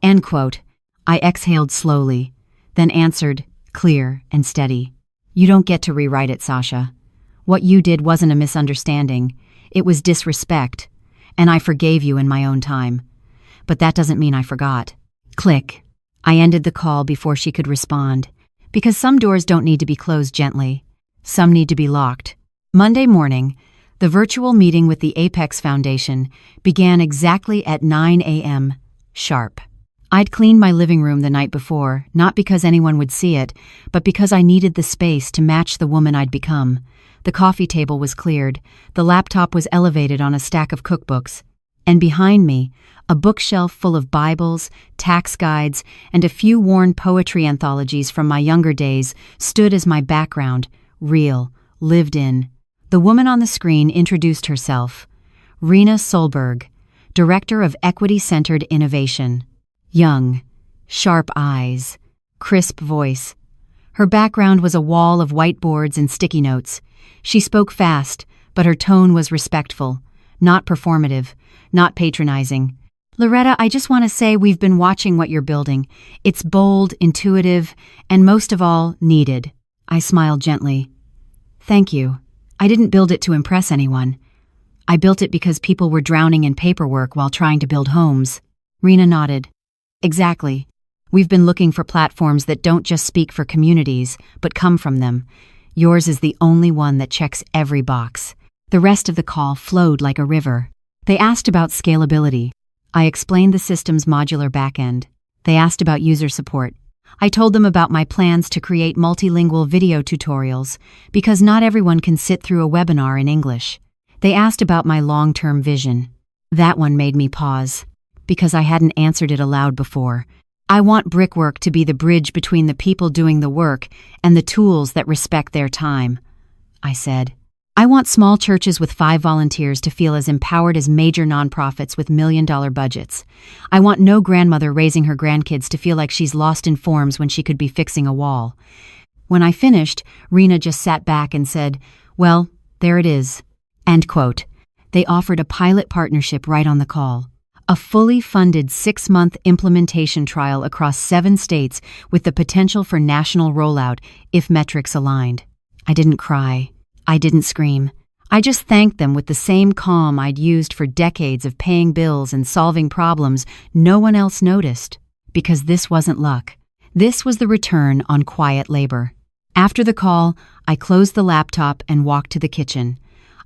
End quote. I exhaled slowly, then answered, clear and steady. You don't get to rewrite it, Sasha. What you did wasn't a misunderstanding. It was disrespect, and I forgave you in my own time. But that doesn't mean I forgot. Click. I ended the call before she could respond, because some doors don't need to be closed gently. Some need to be locked. Monday morning, the virtual meeting with the Apex Foundation began exactly at 9 a.m. sharp. I'd cleaned my living room the night before, not because anyone would see it, but because I needed the space to match the woman I'd become. The coffee table was cleared, the laptop was elevated on a stack of cookbooks, and behind me, a bookshelf full of Bibles, tax guides, and a few worn poetry anthologies from my younger days stood as my background, real, lived in. The woman on the screen introduced herself. Rena Solberg, Director of Equity-Centered Innovation. Young, sharp eyes, crisp voice. Her background was a wall of whiteboards and sticky notes. She spoke fast, but her tone was respectful, not performative, not patronizing. Loretta, I just want to say we've been watching what you're building. It's bold, intuitive, and most of all, needed. I smiled gently. Thank you. I didn't build it to impress anyone. I built it because people were drowning in paperwork while trying to build homes. Rena nodded. Exactly. We've been looking for platforms that don't just speak for communities, but come from them. Yours is the only one that checks every box." The rest of the call flowed like a river. They asked about scalability. I explained the system's modular backend. They asked about user support. I told them about my plans to create multilingual video tutorials, because not everyone can sit through a webinar in English. They asked about my long-term vision. That one made me pause, because I hadn't answered it aloud before. I want Brickwork to be the bridge between the people doing the work and the tools that respect their time, I said. I want small churches with 5 volunteers to feel as empowered as major nonprofits with million-dollar budgets. I want no grandmother raising her grandkids to feel like she's lost in forms when she could be fixing a wall. When I finished, Rena just sat back and said, "Well, there it is." End quote. They offered a pilot partnership right on the call. A fully funded 6-month implementation trial across 7 states with the potential for national rollout if metrics aligned. I didn't cry. I didn't scream. I just thanked them with the same calm I'd used for decades of paying bills and solving problems no one else noticed. Because this wasn't luck. This was the return on quiet labor. After the call, I closed the laptop and walked to the kitchen.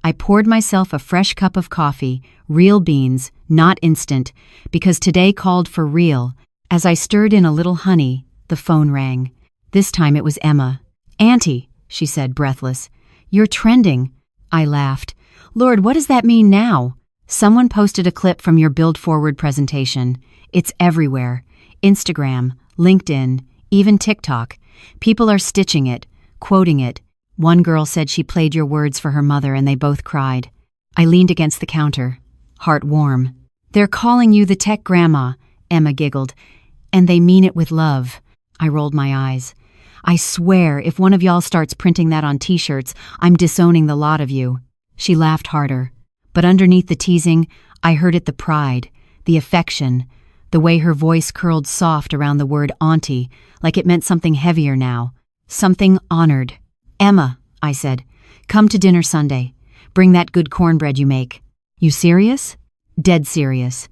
I poured myself a fresh cup of coffee, real beans, not instant, because today called for real. As I stirred in a little honey, the phone rang. This time it was Emma. "Auntie," she said, breathless. "You're trending." I laughed. "Lord, what does that mean now?" "Someone posted a clip from your Build Forward presentation. It's everywhere. Instagram, LinkedIn, even TikTok. People are stitching it, quoting it. One girl said she played your words for her mother and they both cried." I leaned against the counter, heart warm. "They're calling you the tech grandma," Emma giggled. "And they mean it with love." I rolled my eyes. "I swear, if one of y'all starts printing that on t-shirts, I'm disowning the lot of you." She laughed harder. But underneath the teasing, I heard it the pride, the affection, the way her voice curled soft around the word auntie, like it meant something heavier now, something honored. "Emma," I said, "come to dinner Sunday. Bring that good cornbread you make." "You serious?" "Dead serious.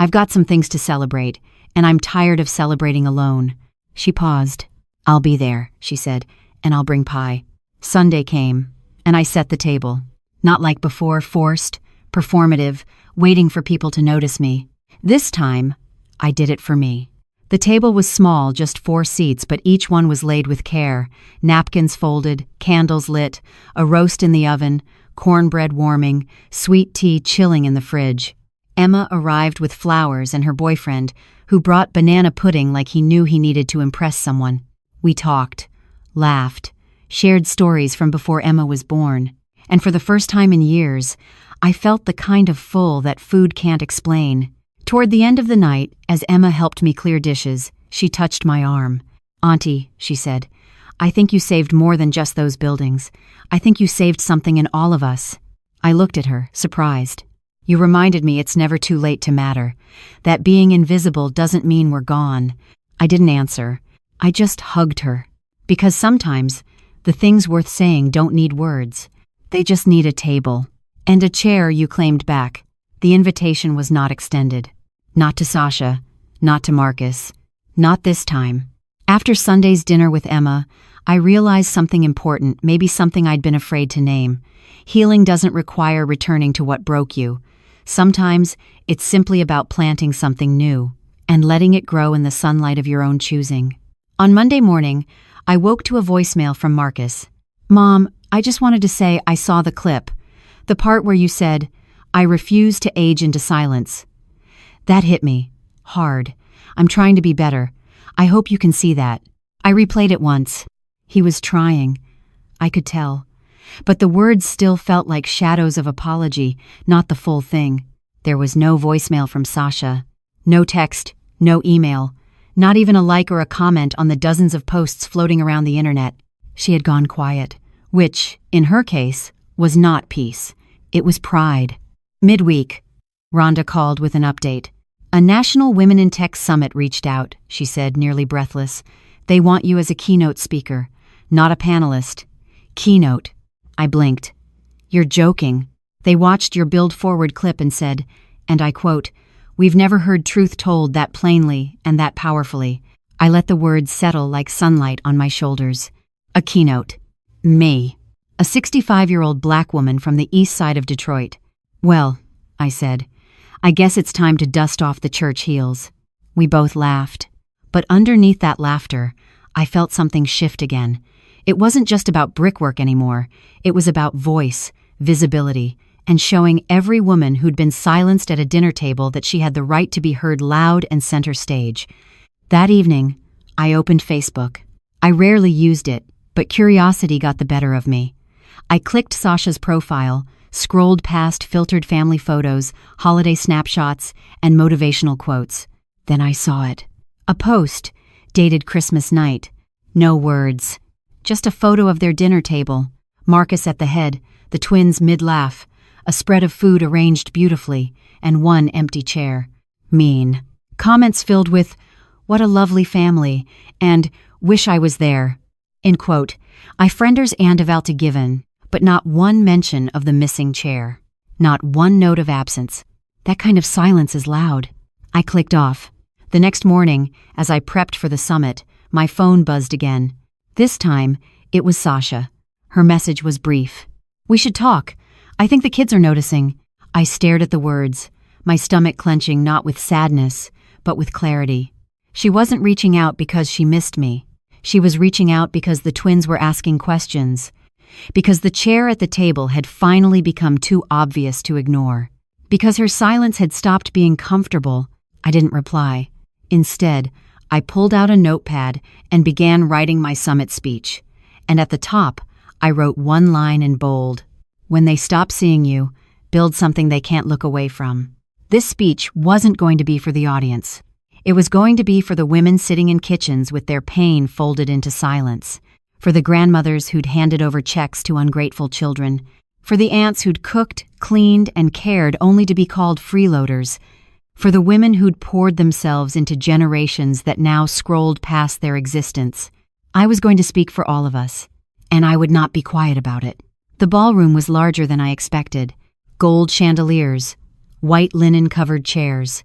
I've got some things to celebrate, and I'm tired of celebrating alone." She paused. "I'll be there," she said, "and I'll bring pie." Sunday came, and I set the table. Not like before, forced, performative, waiting for people to notice me. This time, I did it for me. The table was small, just 4 seats, but each one was laid with care. Napkins folded, candles lit, a roast in the oven, cornbread warming, sweet tea chilling in the fridge. Emma arrived with flowers and her boyfriend, who brought banana pudding like he knew he needed to impress someone. We talked, laughed, shared stories from before Emma was born. And for the first time in years, I felt the kind of full that food can't explain. Toward the end of the night, as Emma helped me clear dishes, she touched my arm. "Auntie," she said, "I think you saved more than just those buildings. I think you saved something in all of us." I looked at her, surprised. "You reminded me it's never too late to matter. That being invisible doesn't mean we're gone." I didn't answer. I just hugged her. Because sometimes, the things worth saying don't need words. They just need a table. And a chair you claimed back. The invitation was not extended. Not to Sasha. Not to Marcus. Not this time. After Sunday's dinner with Emma, I realized something important, maybe something I'd been afraid to name. Healing doesn't require returning to what broke you. Sometimes, it's simply about planting something new and letting it grow in the sunlight of your own choosing. On Monday morning, I woke to a voicemail from Marcus. "Mom, I just wanted to say I saw the clip. The part where you said, 'I refuse to age into silence.' That hit me. Hard. I'm trying to be better. I hope you can see that." I replayed it once. He was trying. I could tell. But the words still felt like shadows of apology, not the full thing. There was no voicemail from Sasha. No text, no email. Not even a like or a comment on the dozens of posts floating around the internet. She had gone quiet, which, in her case, was not peace. It was pride. Midweek, Rhonda called with an update. "A National Women in Tech Summit reached out," she said, nearly breathless. "They want you as a keynote speaker, not a panelist." Keynote. I blinked. "You're joking." They watched your Build Forward clip and said, and I quote, "We've never heard truth told that plainly and that powerfully." I let the words settle like sunlight on my shoulders. A keynote. Me. A 65-year-old black woman from the east side of Detroit. Well, I said, I guess it's time to dust off the church heels. We both laughed. But underneath that laughter, I felt something shift again. It wasn't just about brickwork anymore. It was about voice, visibility, and showing every woman who'd been silenced at a dinner table that she had the right to be heard loud and center stage. That evening, I opened Facebook. I rarely used it, but curiosity got the better of me. I clicked Sasha's profile, scrolled past filtered family photos, holiday snapshots, and motivational quotes. Then I saw it. A post, dated Christmas night. No words. Just a photo of their dinner table. Marcus at the head, the twins mid-laugh, a spread of food arranged beautifully, and one empty chair. Mean. Comments filled with, "What a lovely family," and "Wish I was there." In quote, I frienders and about to given, but not one mention of the missing chair. Not one note of absence. That kind of silence is loud. I clicked off. The next morning, as I prepped for the summit, my phone buzzed again. This time, it was Sasha. Her message was brief. "We should talk. I think the kids are noticing." I stared at the words, my stomach clenching not with sadness, but with clarity. She wasn't reaching out because she missed me. She was reaching out because the twins were asking questions. Because the chair at the table had finally become too obvious to ignore. Because her silence had stopped being comfortable. I didn't reply. Instead, I pulled out a notepad and began writing my summit speech. And at the top, I wrote one line in bold. "When they stop seeing you, build something they can't look away from." This speech wasn't going to be for the audience. It was going to be for the women sitting in kitchens with their pain folded into silence, for the grandmothers who'd handed over checks to ungrateful children, for the aunts who'd cooked, cleaned, and cared only to be called freeloaders, for the women who'd poured themselves into generations that now scrolled past their existence. I was going to speak for all of us, and I would not be quiet about it. The ballroom was larger than I expected. Gold chandeliers, white linen-covered chairs,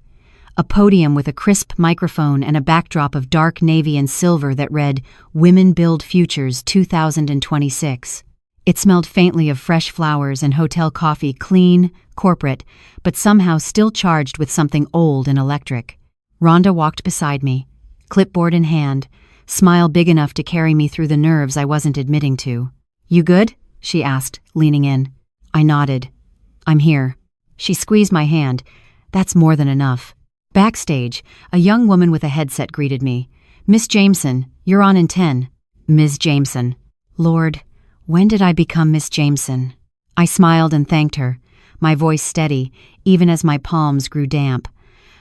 a podium with a crisp microphone and a backdrop of dark navy and silver that read, "Women Build Futures 2026. It smelled faintly of fresh flowers and hotel coffee, clean, corporate, but somehow still charged with something old and electric. Rhonda walked beside me, clipboard in hand, smile big enough to carry me through the nerves I wasn't admitting to. "You good?" she asked, leaning in. I nodded. "I'm here." She squeezed my hand. "That's more than enough." Backstage, a young woman with a headset greeted me. "Miss Jameson, you're on in 10. Ms. Jameson. Lord, when did I become Miss Jameson? I smiled and thanked her, my voice steady, even as my palms grew damp.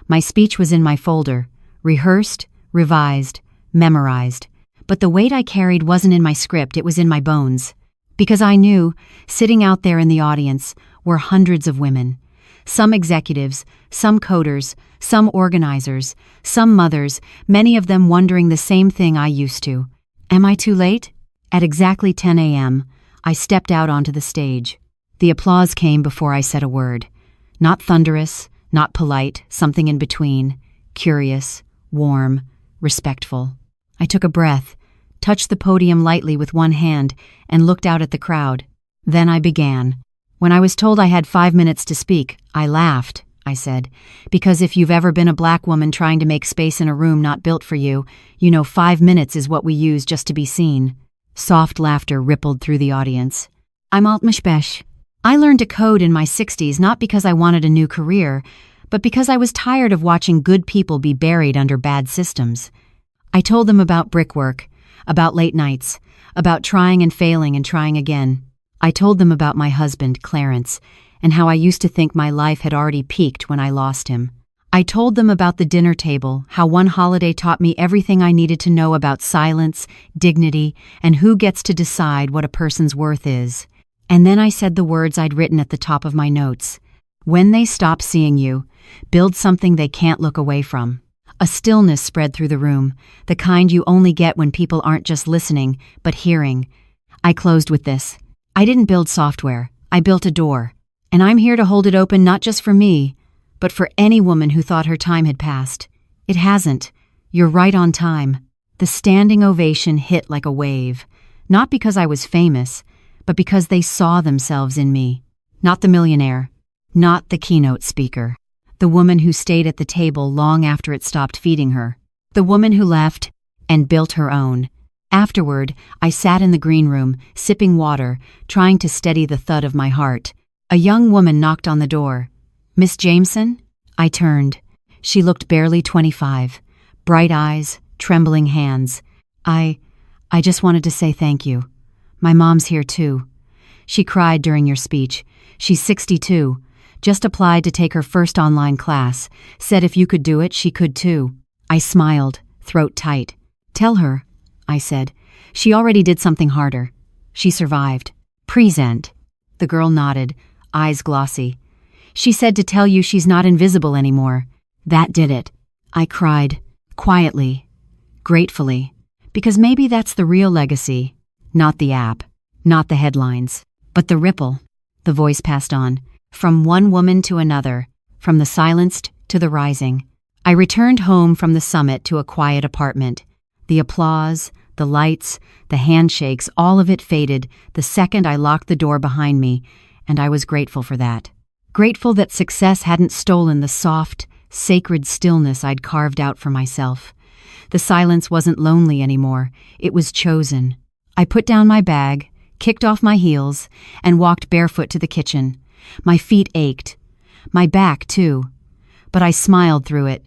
My speech was in my folder, rehearsed, revised, memorized. But the weight I carried wasn't in my script, it was in my bones. Because I knew, sitting out there in the audience, were hundreds of women. Some executives, some coders, some organizers, some mothers, many of them wondering the same thing I used to. Am I too late? At exactly 10 a.m., I stepped out onto the stage. The applause came before I said a word. Not thunderous, not polite, something in between. Curious, warm, respectful. I took a breath, touched the podium lightly with one hand, and looked out at the crowd. Then I began. When I was told I had 5 minutes to speak, I laughed, I said, because if you've ever been a black woman trying to make space in a room not built for you, you know 5 minutes is what we use just to be seen. Soft laughter rippled through the audience. I'm Altmishbesh. I learned to code in my 60s not because I wanted a new career, but because I was tired of watching good people be buried under bad systems. I told them about brickwork, about late nights, about trying and failing and trying again. I told them about my husband, Clarence, and how I used to think my life had already peaked when I lost him. I told them about the dinner table, how one holiday taught me everything I needed to know about silence, dignity, and who gets to decide what a person's worth is. And then I said the words I'd written at the top of my notes. When they stop seeing you, build something they can't look away from. A stillness spread through the room, the kind you only get when people aren't just listening, but hearing. I closed with this. I didn't build software, I built a door. And I'm here to hold it open not just for me, but for any woman who thought her time had passed. It hasn't. You're right on time. The standing ovation hit like a wave, not because I was famous, but because they saw themselves in me. Not the millionaire, not the keynote speaker, the woman who stayed at the table long after it stopped feeding her, the woman who left and built her own. Afterward, I sat in the green room, sipping water, trying to steady the thud of my heart. A young woman knocked on the door. "Miss Jameson?" I turned. She looked barely 25. Bright eyes, trembling hands. I just wanted to say thank you. My mom's here too. She cried during your speech. She's 62. Just applied to take her first online class. Said if you could do it, she could too. I smiled, throat tight. "Tell her," I said. "She already did something harder. She survived. Present." The girl nodded, eyes glossy. "She said to tell you she's not invisible anymore. That did it." I cried, quietly, gratefully, because maybe that's the real legacy. Not the app, not the headlines, but the ripple. The voice passed on, from one woman to another, from the silenced to the rising. I returned home from the summit to a quiet apartment. The applause, the lights, the handshakes, all of it faded the second I locked the door behind me, and I was grateful for that. Grateful that success hadn't stolen the soft, sacred stillness I'd carved out for myself. The silence wasn't lonely anymore. It was chosen. I put down my bag, kicked off my heels, and walked barefoot to the kitchen. My feet ached. My back, too. But I smiled through it.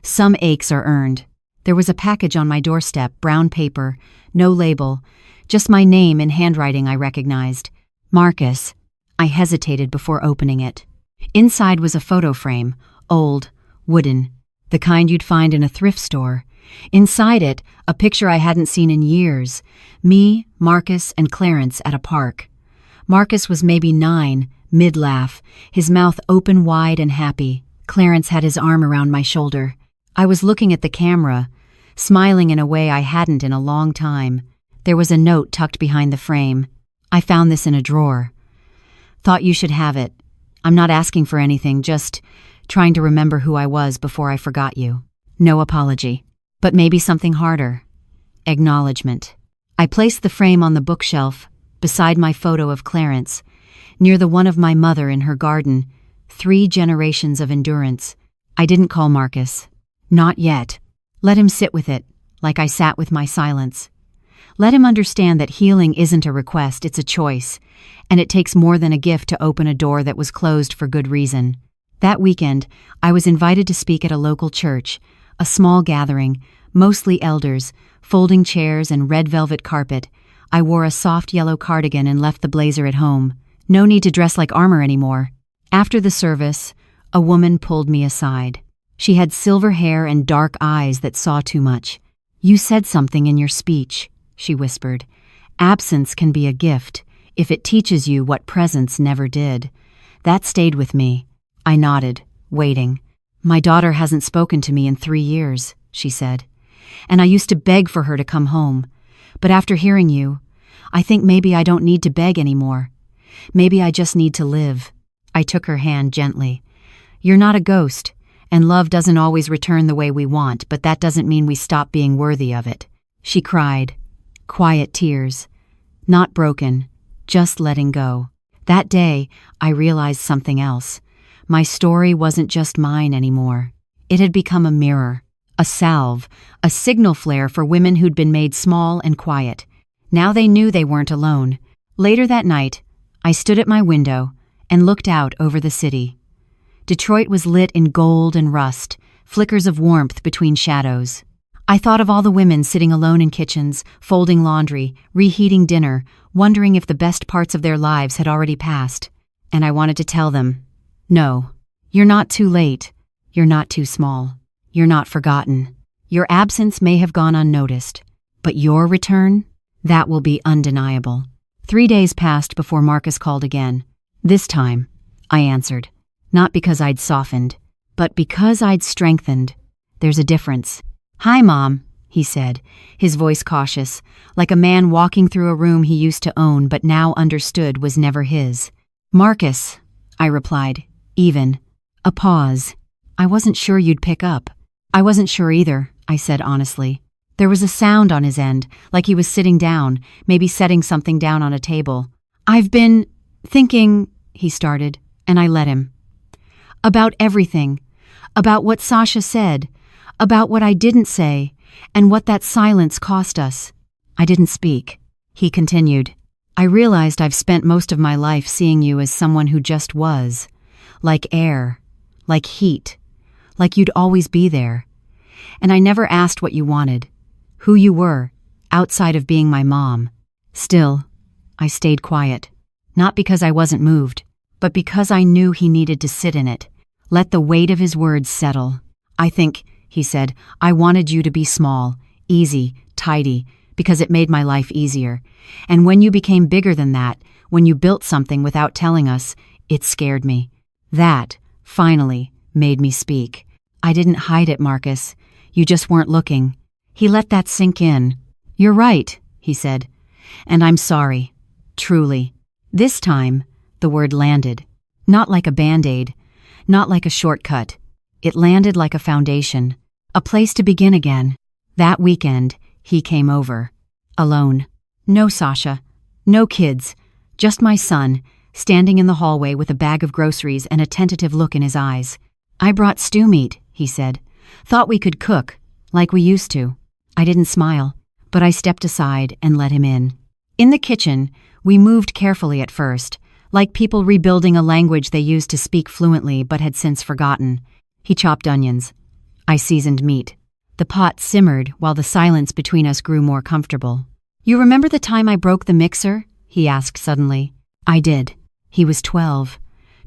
Some aches are earned. There was a package on my doorstep, brown paper, no label, just my name in handwriting I recognized. Marcus. I hesitated before opening it. Inside was a photo frame, old, wooden, the kind you'd find in a thrift store. Inside it, a picture I hadn't seen in years. Me, Marcus, and Clarence at a park. Marcus was maybe 9, mid-laugh, his mouth open wide and happy. Clarence had his arm around my shoulder. I was looking at the camera, smiling in a way I hadn't in a long time. There was a note tucked behind the frame. "I found this in a drawer. Thought you should have it. I'm not asking for anything, just trying to remember who I was before I forgot you. No apology. But maybe something harder. Acknowledgement." I placed the frame on the bookshelf, beside my photo of Clarence, near the one of my mother in her garden. 3 generations of endurance. I didn't call Marcus. Not yet. Let him sit with it, like I sat with my silence. Let him understand that healing isn't a request, it's a choice, and it takes more than a gift to open a door that was closed for good reason. That weekend, I was invited to speak at a local church, a small gathering, mostly elders, folding chairs and red velvet carpet. I wore a soft yellow cardigan and left the blazer at home. No need to dress like armor anymore. After the service, a woman pulled me aside. She had silver hair and dark eyes that saw too much. "You said something in your speech," she whispered. "Absence can be a gift, if it teaches you what presence never did." That stayed with me. I nodded, waiting. "My daughter hasn't spoken to me in 3 years," she said. "And I used to beg for her to come home. But after hearing you, I think maybe I don't need to beg anymore. Maybe I just need to live." I took her hand gently. "You're not a ghost, and love doesn't always return the way we want, but that doesn't mean we stop being worthy of it." She cried. Quiet tears. Not broken, just letting go. That day, I realized something else. My story wasn't just mine anymore. It had become a mirror, a salve, a signal flare for women who'd been made small and quiet. Now they knew they weren't alone. Later that night, I stood at my window and looked out over the city. Detroit was lit in gold and rust, flickers of warmth between shadows. I thought of all the women sitting alone in kitchens, folding laundry, reheating dinner, wondering if the best parts of their lives had already passed. And I wanted to tell them, no, you're not too late. You're not too small. You're not forgotten. Your absence may have gone unnoticed, but your return, that will be undeniable. 3 days passed before Marcus called again. This time, I answered. Not because I'd softened, but because I'd strengthened. There's a difference. "Hi, Mom," he said, his voice cautious, like a man walking through a room he used to own but now understood was never his. "Marcus," I replied, even. A pause. "I wasn't sure you'd pick up." "I wasn't sure either," I said honestly. There was a sound on his end, like he was sitting down, maybe setting something down on a table. "I've been thinking," he started, and I let him. "About everything. About what Sasha said. About what I didn't say, and what that silence cost us." I didn't speak. He continued. "I realized I've spent most of my life seeing you as someone who just was. Like air. Like heat. Like you'd always be there. And I never asked what you wanted. Who you were, outside of being my mom. Still, I stayed quiet. Not because I wasn't moved, but because I knew he needed to sit in it. Let the weight of his words settle. I think," he said, "I wanted you to be small, easy, tidy, because it made my life easier. And when you became bigger than that, when you built something without telling us, it scared me. That, finally, made me speak. I didn't hide it, Marcus. You just weren't looking." He let that sink in. "You're right," he said. "And I'm sorry. Truly." This time, the word landed. Not like a band-aid. Not like a shortcut. It landed like a foundation. A place to begin again. That weekend, he came over. Alone. No Sasha. No kids. Just my son, standing in the hallway with a bag of groceries and a tentative look in his eyes. "I brought stew meat," he said. "Thought we could cook, like we used to." I didn't smile, but I stepped aside and let him in. In the kitchen, we moved carefully at first, like people rebuilding a language they used to speak fluently but had since forgotten. He chopped onions. I seasoned meat. The pot simmered while the silence between us grew more comfortable. "You remember the time I broke the mixer?" he asked suddenly. I did. He was 12.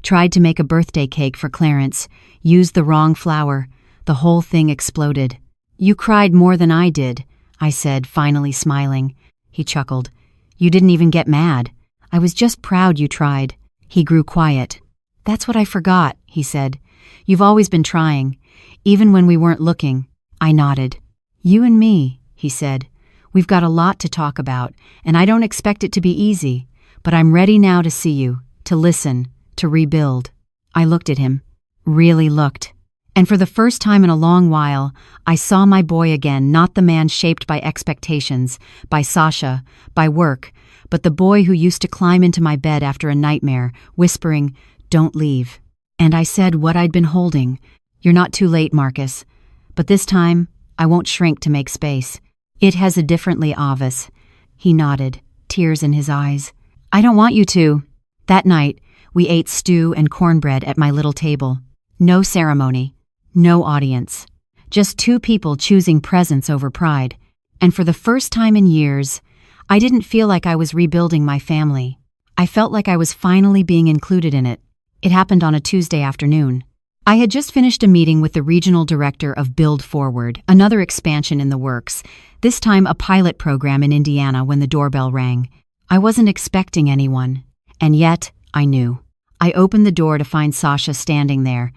Tried to make a birthday cake for Clarence, used the wrong flour. The whole thing exploded. "You cried more than I did," I said, finally smiling. He chuckled. "You didn't even get mad. I was just proud you tried." He grew quiet. "That's what I forgot," he said. "You've always been trying, even when we weren't looking." I nodded. "You and me," he said. "We've got a lot to talk about, and I don't expect it to be easy, but I'm ready now to see you, to listen, to rebuild." I looked at him. Really looked. And for the first time in a long while, I saw my boy again, not the man shaped by expectations, by Sasha, by work, but the boy who used to climb into my bed after a nightmare, whispering, "Don't leave." And I said what I'd been holding. "You're not too late, Marcus. But this time, I won't shrink to make space. It has a differently Avis." He nodded, tears in his eyes. "I don't want you to." That night, we ate stew and cornbread at my little table. No ceremony. No audience. Just two people choosing presence over pride. And for the first time in years, I didn't feel like I was rebuilding my family. I felt like I was finally being included in it. It happened on a Tuesday afternoon. I had just finished a meeting with the regional director of Build Forward, another expansion in the works, this time a pilot program in Indiana, when the doorbell rang. I wasn't expecting anyone, and yet I knew. I opened the door to find Sasha standing there.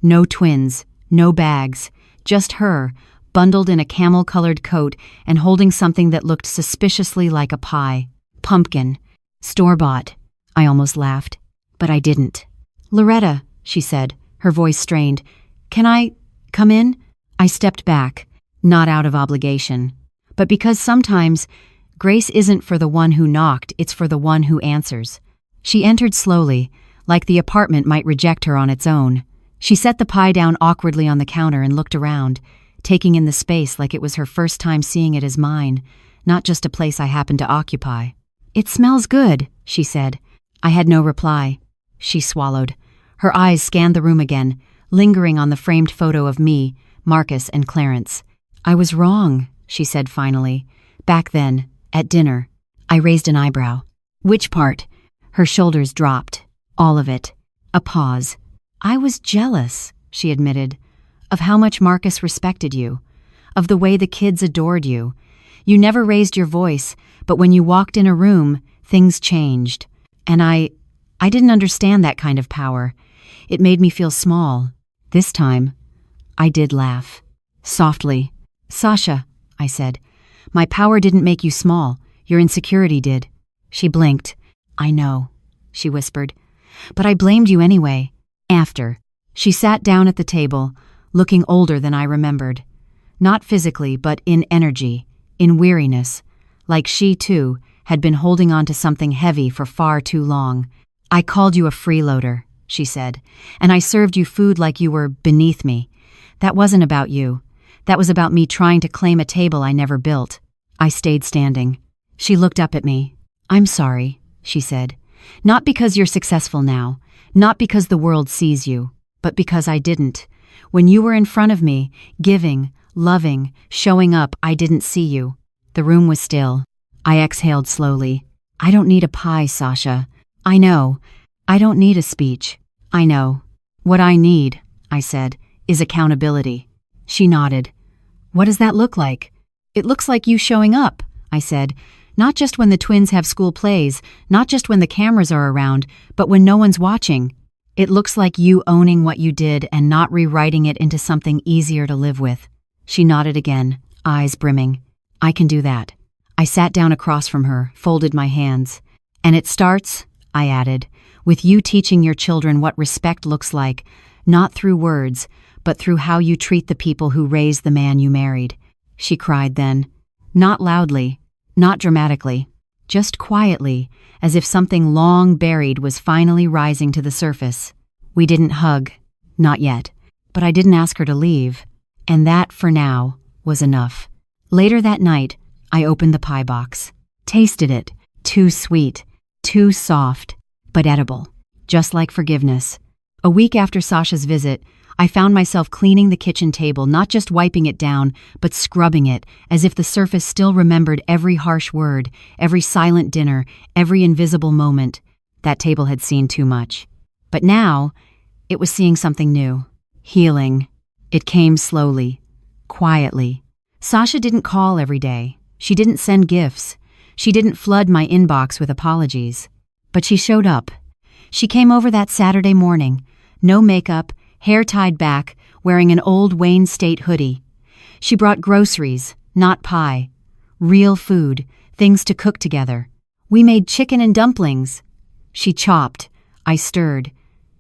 No twins. No bags, just her, bundled in a camel-colored coat and holding something that looked suspiciously like a pie. Pumpkin. Store-bought. I almost laughed, but I didn't. "Loretta," she said, her voice strained. "Can I come in?" I stepped back, not out of obligation, but because sometimes grace isn't for the one who knocked, it's for the one who answers. She entered slowly, like the apartment might reject her on its own. She set the pie down awkwardly on the counter and looked around, taking in the space like it was her first time seeing it as mine, not just a place I happened to occupy. "It smells good," she said. I had no reply. She swallowed. Her eyes scanned the room again, lingering on the framed photo of me, Marcus, and Clarence. "I was wrong," she said finally. "Back then, at dinner." I raised an eyebrow. "Which part?" Her shoulders dropped. "All of it." A pause. "I was jealous," she admitted, "of how much Marcus respected you, of the way the kids adored you. You never raised your voice, but when you walked in a room, things changed. And I didn't understand that kind of power. It made me feel small. This time, I did laugh. Softly. "Sasha," I said, "my power didn't make you small. Your insecurity did." She blinked. "I know," she whispered. "But I blamed you anyway." After, she sat down at the table, looking older than I remembered. Not physically, but in energy, in weariness, like she, too, had been holding on to something heavy for far too long. "I called you a freeloader," she said, "and I served you food like you were beneath me. That wasn't about you. That was about me trying to claim a table I never built." I stayed standing. She looked up at me. "I'm sorry," she said. "Not because you're successful now, not because the world sees you, but because I didn't. When you were in front of me, giving, loving, showing up, I didn't see you." The room was still. I exhaled slowly. "I don't need a pie, Sasha. I know. I don't need a speech. I know. What I need," I said, "is accountability." She nodded. "What does that look like?" "It looks like you showing up," I said. "Not just when the twins have school plays, not just when the cameras are around, but when no one's watching. It looks like you owning what you did and not rewriting it into something easier to live with." She nodded again, eyes brimming. "I can do that." I sat down across from her, folded my hands. "And it starts," I added, "with you teaching your children what respect looks like, not through words, but through how you treat the people who raised the man you married." She cried then. Not loudly, not dramatically, just quietly, as if something long buried was finally rising to the surface. We didn't hug, not yet, but I didn't ask her to leave, and that, for now, was enough. Later that night, I opened the pie box, tasted it, too sweet, too soft, but edible, just like forgiveness. A week after Sasha's visit, I found myself cleaning the kitchen table, not just wiping it down, but scrubbing it, as if the surface still remembered every harsh word, every silent dinner, every invisible moment. That table had seen too much. But now, it was seeing something new. Healing. It came slowly, quietly. Sasha didn't call every day. She didn't send gifts. She didn't flood my inbox with apologies. But she showed up. She came over that Saturday morning. No makeup, hair tied back, wearing an old Wayne State hoodie. She brought groceries, not pie. Real food, things to cook together. We made chicken and dumplings. She chopped. I stirred.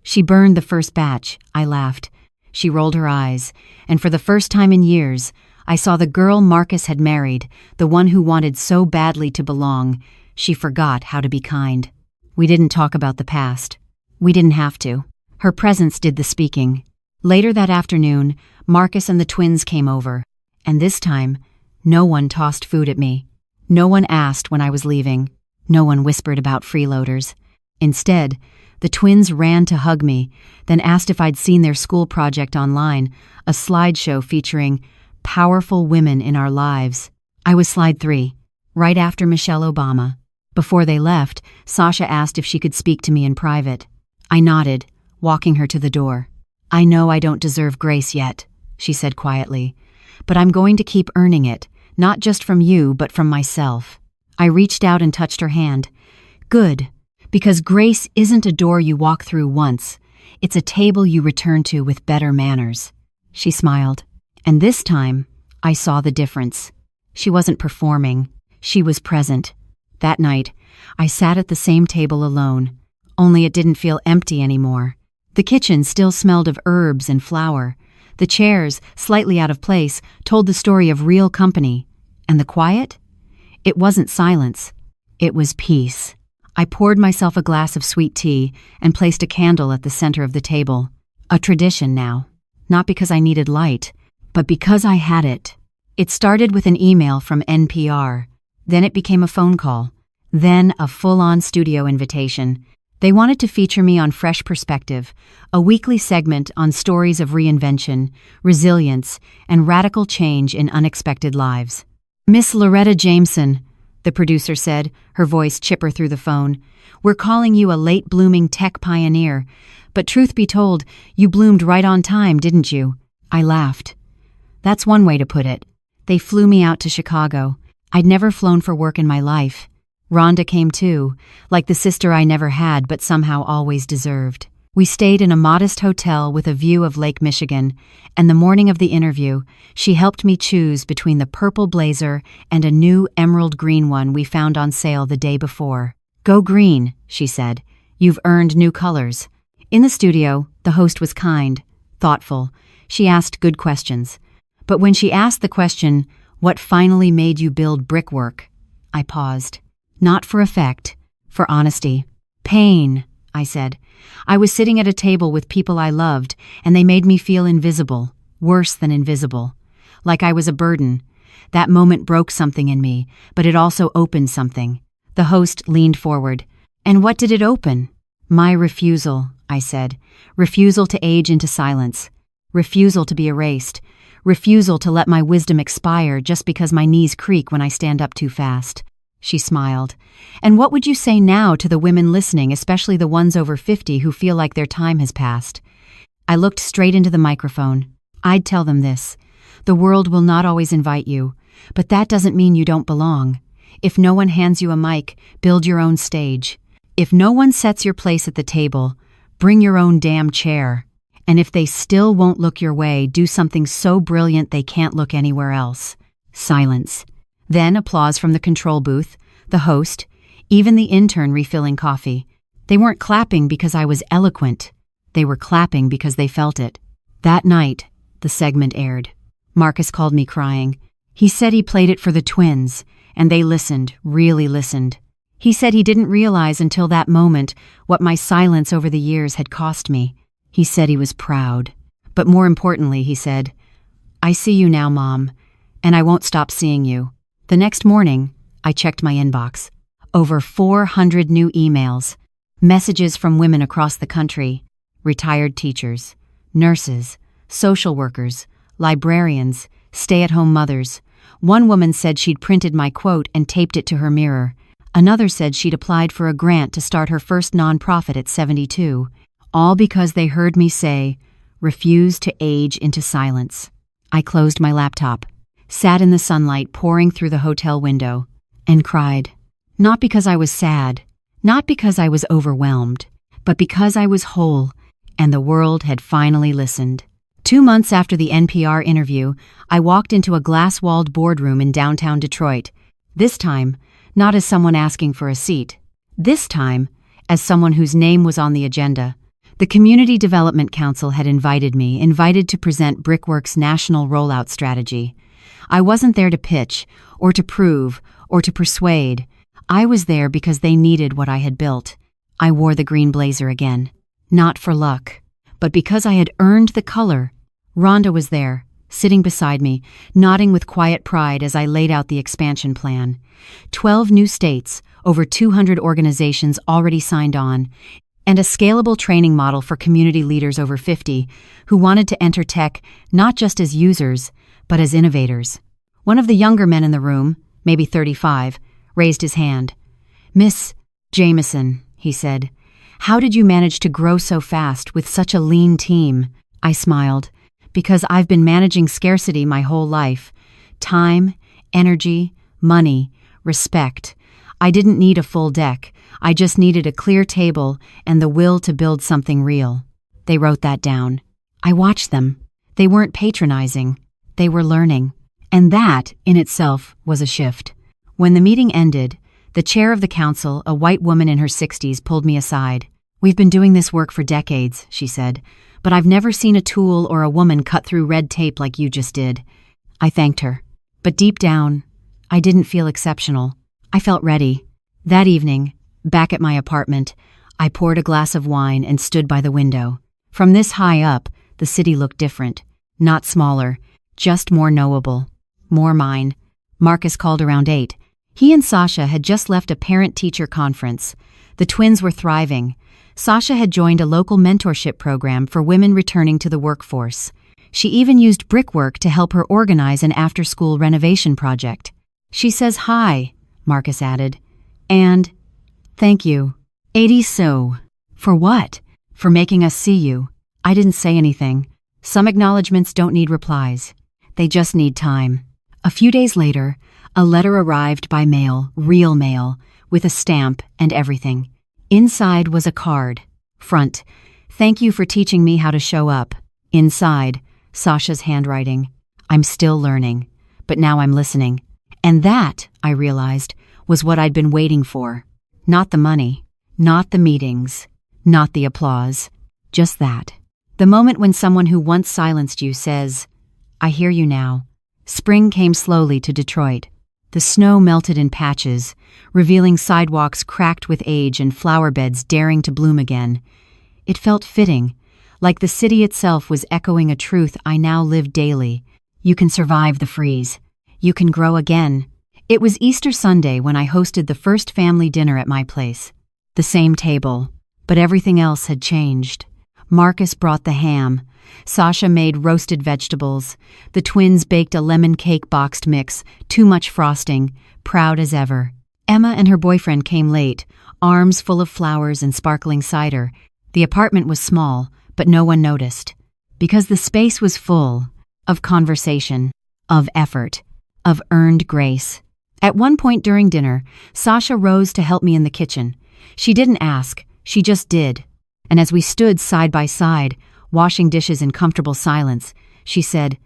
She burned the first batch. I laughed. She rolled her eyes, and for the first time in years, I saw the girl Marcus had married, the one who wanted so badly to belong. She forgot how to be kind. We didn't talk about the past. We didn't have to. Her presence did the speaking. Later that afternoon, Marcus and the twins came over, and this time, no one tossed food at me. No one asked when I was leaving. No one whispered about freeloaders. Instead, the twins ran to hug me, then asked if I'd seen their school project online, a slideshow featuring powerful women in our lives. I was slide 3, right after Michelle Obama. Before they left, Sasha asked if she could speak to me in private. I nodded, walking her to the door. "I know I don't deserve grace yet," she said quietly, "but I'm going to keep earning it, not just from you, but from myself." I reached out and touched her hand. "Good, because grace isn't a door you walk through once. It's a table you return to with better manners." She smiled, and this time, I saw the difference. She wasn't performing. She was present. That night, I sat at the same table alone, only it didn't feel empty anymore. The kitchen still smelled of herbs and flour. The chairs, slightly out of place, told the story of real company. And the quiet? It wasn't silence. It was peace. I poured myself a glass of sweet tea and placed a candle at the center of the table. A tradition now. Not because I needed light, but because I had it. It started with an email from NPR. Then it became a phone call. Then a full-on studio invitation. They wanted to feature me on Fresh Perspective, a weekly segment on stories of reinvention, resilience, and radical change in unexpected lives. "Miss Loretta Jameson," the producer said, her voice chipper through the phone, "we're calling you a late-blooming tech pioneer, but truth be told, you bloomed right on time, didn't you?" I laughed. That's one way to put it. They flew me out to Chicago. I'd never flown for work in my life. Rhonda came too, like the sister I never had but somehow always deserved. We stayed in a modest hotel with a view of Lake Michigan, and the morning of the interview, she helped me choose between the purple blazer and a new emerald green one we found on sale the day before. "Go green," she said. "You've earned new colors." In the studio, the host was kind, thoughtful. She asked good questions. But when she asked the question, "What finally made you build brickwork?" I paused. Not for effect, for honesty. "Pain," I said. "I was sitting at a table with people I loved, and they made me feel invisible, worse than invisible. Like I was a burden. That moment broke something in me, but it also opened something." The host leaned forward. "And what did it open?" "My refusal," I said. "Refusal to age into silence. Refusal to be erased. Refusal to let my wisdom expire just because my knees creak when I stand up too fast." She smiled. "And what would you say now to the women listening, especially the ones over 50 who feel like their time has passed?" I looked straight into the microphone. I'd tell them this. The world will not always invite you, but that doesn't mean you don't belong. If no one hands you a mic, build your own stage. If no one sets your place at the table, bring your own damn chair. And if they still won't look your way, do something so brilliant they can't look anywhere else. Silence. Then applause from the control booth, the host, even the intern refilling coffee. They weren't clapping because I was eloquent. They were clapping because they felt it. That night, the segment aired. Marcus called me crying. He said he played it for the twins, and they listened, really listened. He said he didn't realize until that moment what my silence over the years had cost me. He said he was proud. But more importantly, he said, "I see you now, Mom, and I won't stop seeing you." The next morning, I checked my inbox. Over 400 new emails, messages from women across the country, retired teachers, nurses, social workers, librarians, stay-at-home mothers. One woman said she'd printed my quote and taped it to her mirror. Another said she'd applied for a grant to start her first nonprofit at 72, all because they heard me say, "Refuse to age into silence." I closed my laptop, sat in the sunlight pouring through the hotel window, and cried. Not because I was sad, not because I was overwhelmed, but because I was whole, and the world had finally listened. 2 months after the NPR interview, I walked into a glass-walled boardroom in downtown Detroit. This time, not as someone asking for a seat. This time, as someone whose name was on the agenda. The Community Development Council had invited to present Brickwork's national rollout strategy. I wasn't there to pitch, or to prove, or to persuade. I was there because they needed what I had built. I wore the green blazer again. Not for luck, but because I had earned the color. Rhonda was there, sitting beside me, nodding with quiet pride as I laid out the expansion plan. 12 new states, over 200 organizations already signed on, and a scalable training model for community leaders over 50 who wanted to enter tech not just as users, but as innovators. One of the younger men in the room, maybe 35, raised his hand. "Miss Jameson," he said, "how did you manage to grow so fast with such a lean team?" I smiled. "Because I've been managing scarcity my whole life. Time, energy, money, respect. I didn't need a full deck. I just needed a clear table and the will to build something real." They wrote that down. I watched them. They weren't patronizing. They were learning. And that, in itself, was a shift. When the meeting ended, the chair of the council, a white woman in her 60s, pulled me aside. "We've been doing this work for decades," she said, "but I've never seen a tool or a woman cut through red tape like you just did." I thanked her. But deep down, I didn't feel exceptional. I felt ready. That evening, back at my apartment, I poured a glass of wine and stood by the window. From this high up, the city looked different. Not smaller, just more knowable. More mine. Marcus called around 8. He and Sasha had just left a parent-teacher conference. The twins were thriving. Sasha had joined a local mentorship program for women returning to the workforce. She even used Brickwork to help her organize an after-school renovation project. "She says hi," Marcus added. "And thank you. 80 so. For what? For making us see you." I didn't say anything. Some acknowledgments don't need replies. They just need time. A few days later, a letter arrived by mail, real mail, with a stamp and everything. Inside was a card. Front, "Thank you for teaching me how to show up." Inside, Sasha's handwriting. "I'm still learning, but now I'm listening." And that, I realized, was what I'd been waiting for. Not the money, not the meetings, not the applause. Just that. The moment when someone who once silenced you says, I hear you now. Spring came slowly to Detroit. The snow melted in patches, revealing sidewalks cracked with age and flower beds daring to bloom again. It felt fitting, like the city itself was echoing a truth I now live daily. You can survive the freeze. You can grow again. It was Easter Sunday when I hosted the first family dinner at my place. The same table, but everything else had changed. Marcus brought the ham. Sasha made roasted vegetables. The twins baked a lemon cake boxed mix, too much frosting, proud as ever. Emma and her boyfriend came late, arms full of flowers and sparkling cider. The apartment was small, but no one noticed. Because the space was full of conversation, of effort, of earned grace. At one point during dinner, Sasha rose to help me in the kitchen. She didn't ask, she just did. And as we stood side by side, washing dishes in comfortable silence, she said,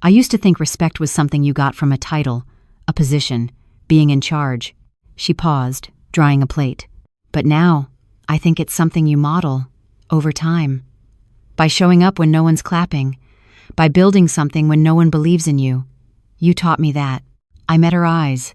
"I used to think respect was something you got from a title, a position, being in charge." She paused, drying a plate. "But now, I think it's something you model, over time. By showing up when no one's clapping, by building something when no one believes in you. You taught me that." I met her eyes,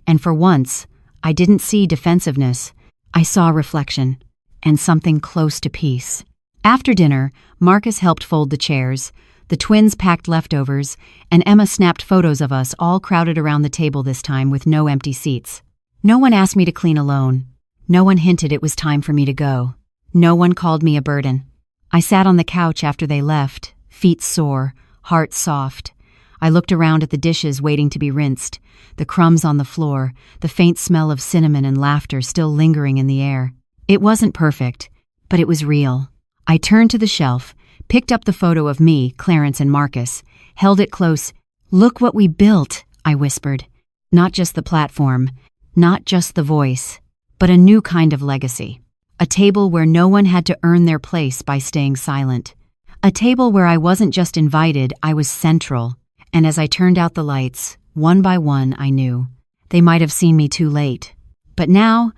and for once, I didn't see defensiveness. I saw reflection, and something close to peace. After dinner, Marcus helped fold the chairs, the twins packed leftovers, and Emma snapped photos of us all crowded around the table this time with no empty seats. No one asked me to clean alone. No one hinted it was time for me to go. No one called me a burden. I sat on the couch after they left, feet sore, heart soft. I looked around at the dishes waiting to be rinsed, the crumbs on the floor, the faint smell of cinnamon and laughter still lingering in the air. It wasn't perfect, but it was real. I turned to the shelf, picked up the photo of me, Clarence, and Marcus, held it close. "Look what we built," I whispered. Not just the platform, not just the voice, but a new kind of legacy. A table where no one had to earn their place by staying silent. A table where I wasn't just invited, I was central. And as I turned out the lights, one by one, I knew. They might have seen me too late. But now,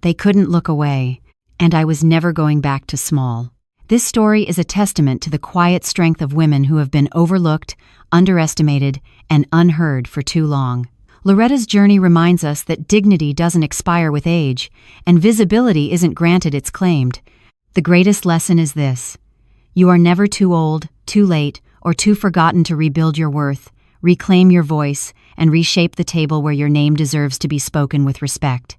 they couldn't look away, and I was never going back to small. This story is a testament to the quiet strength of women who have been overlooked, underestimated, and unheard for too long. Loretta's journey reminds us that dignity doesn't expire with age, and visibility isn't granted, it's claimed. The greatest lesson is this: you are never too old, too late, or too forgotten to rebuild your worth, reclaim your voice, and reshape the table where your name deserves to be spoken with respect.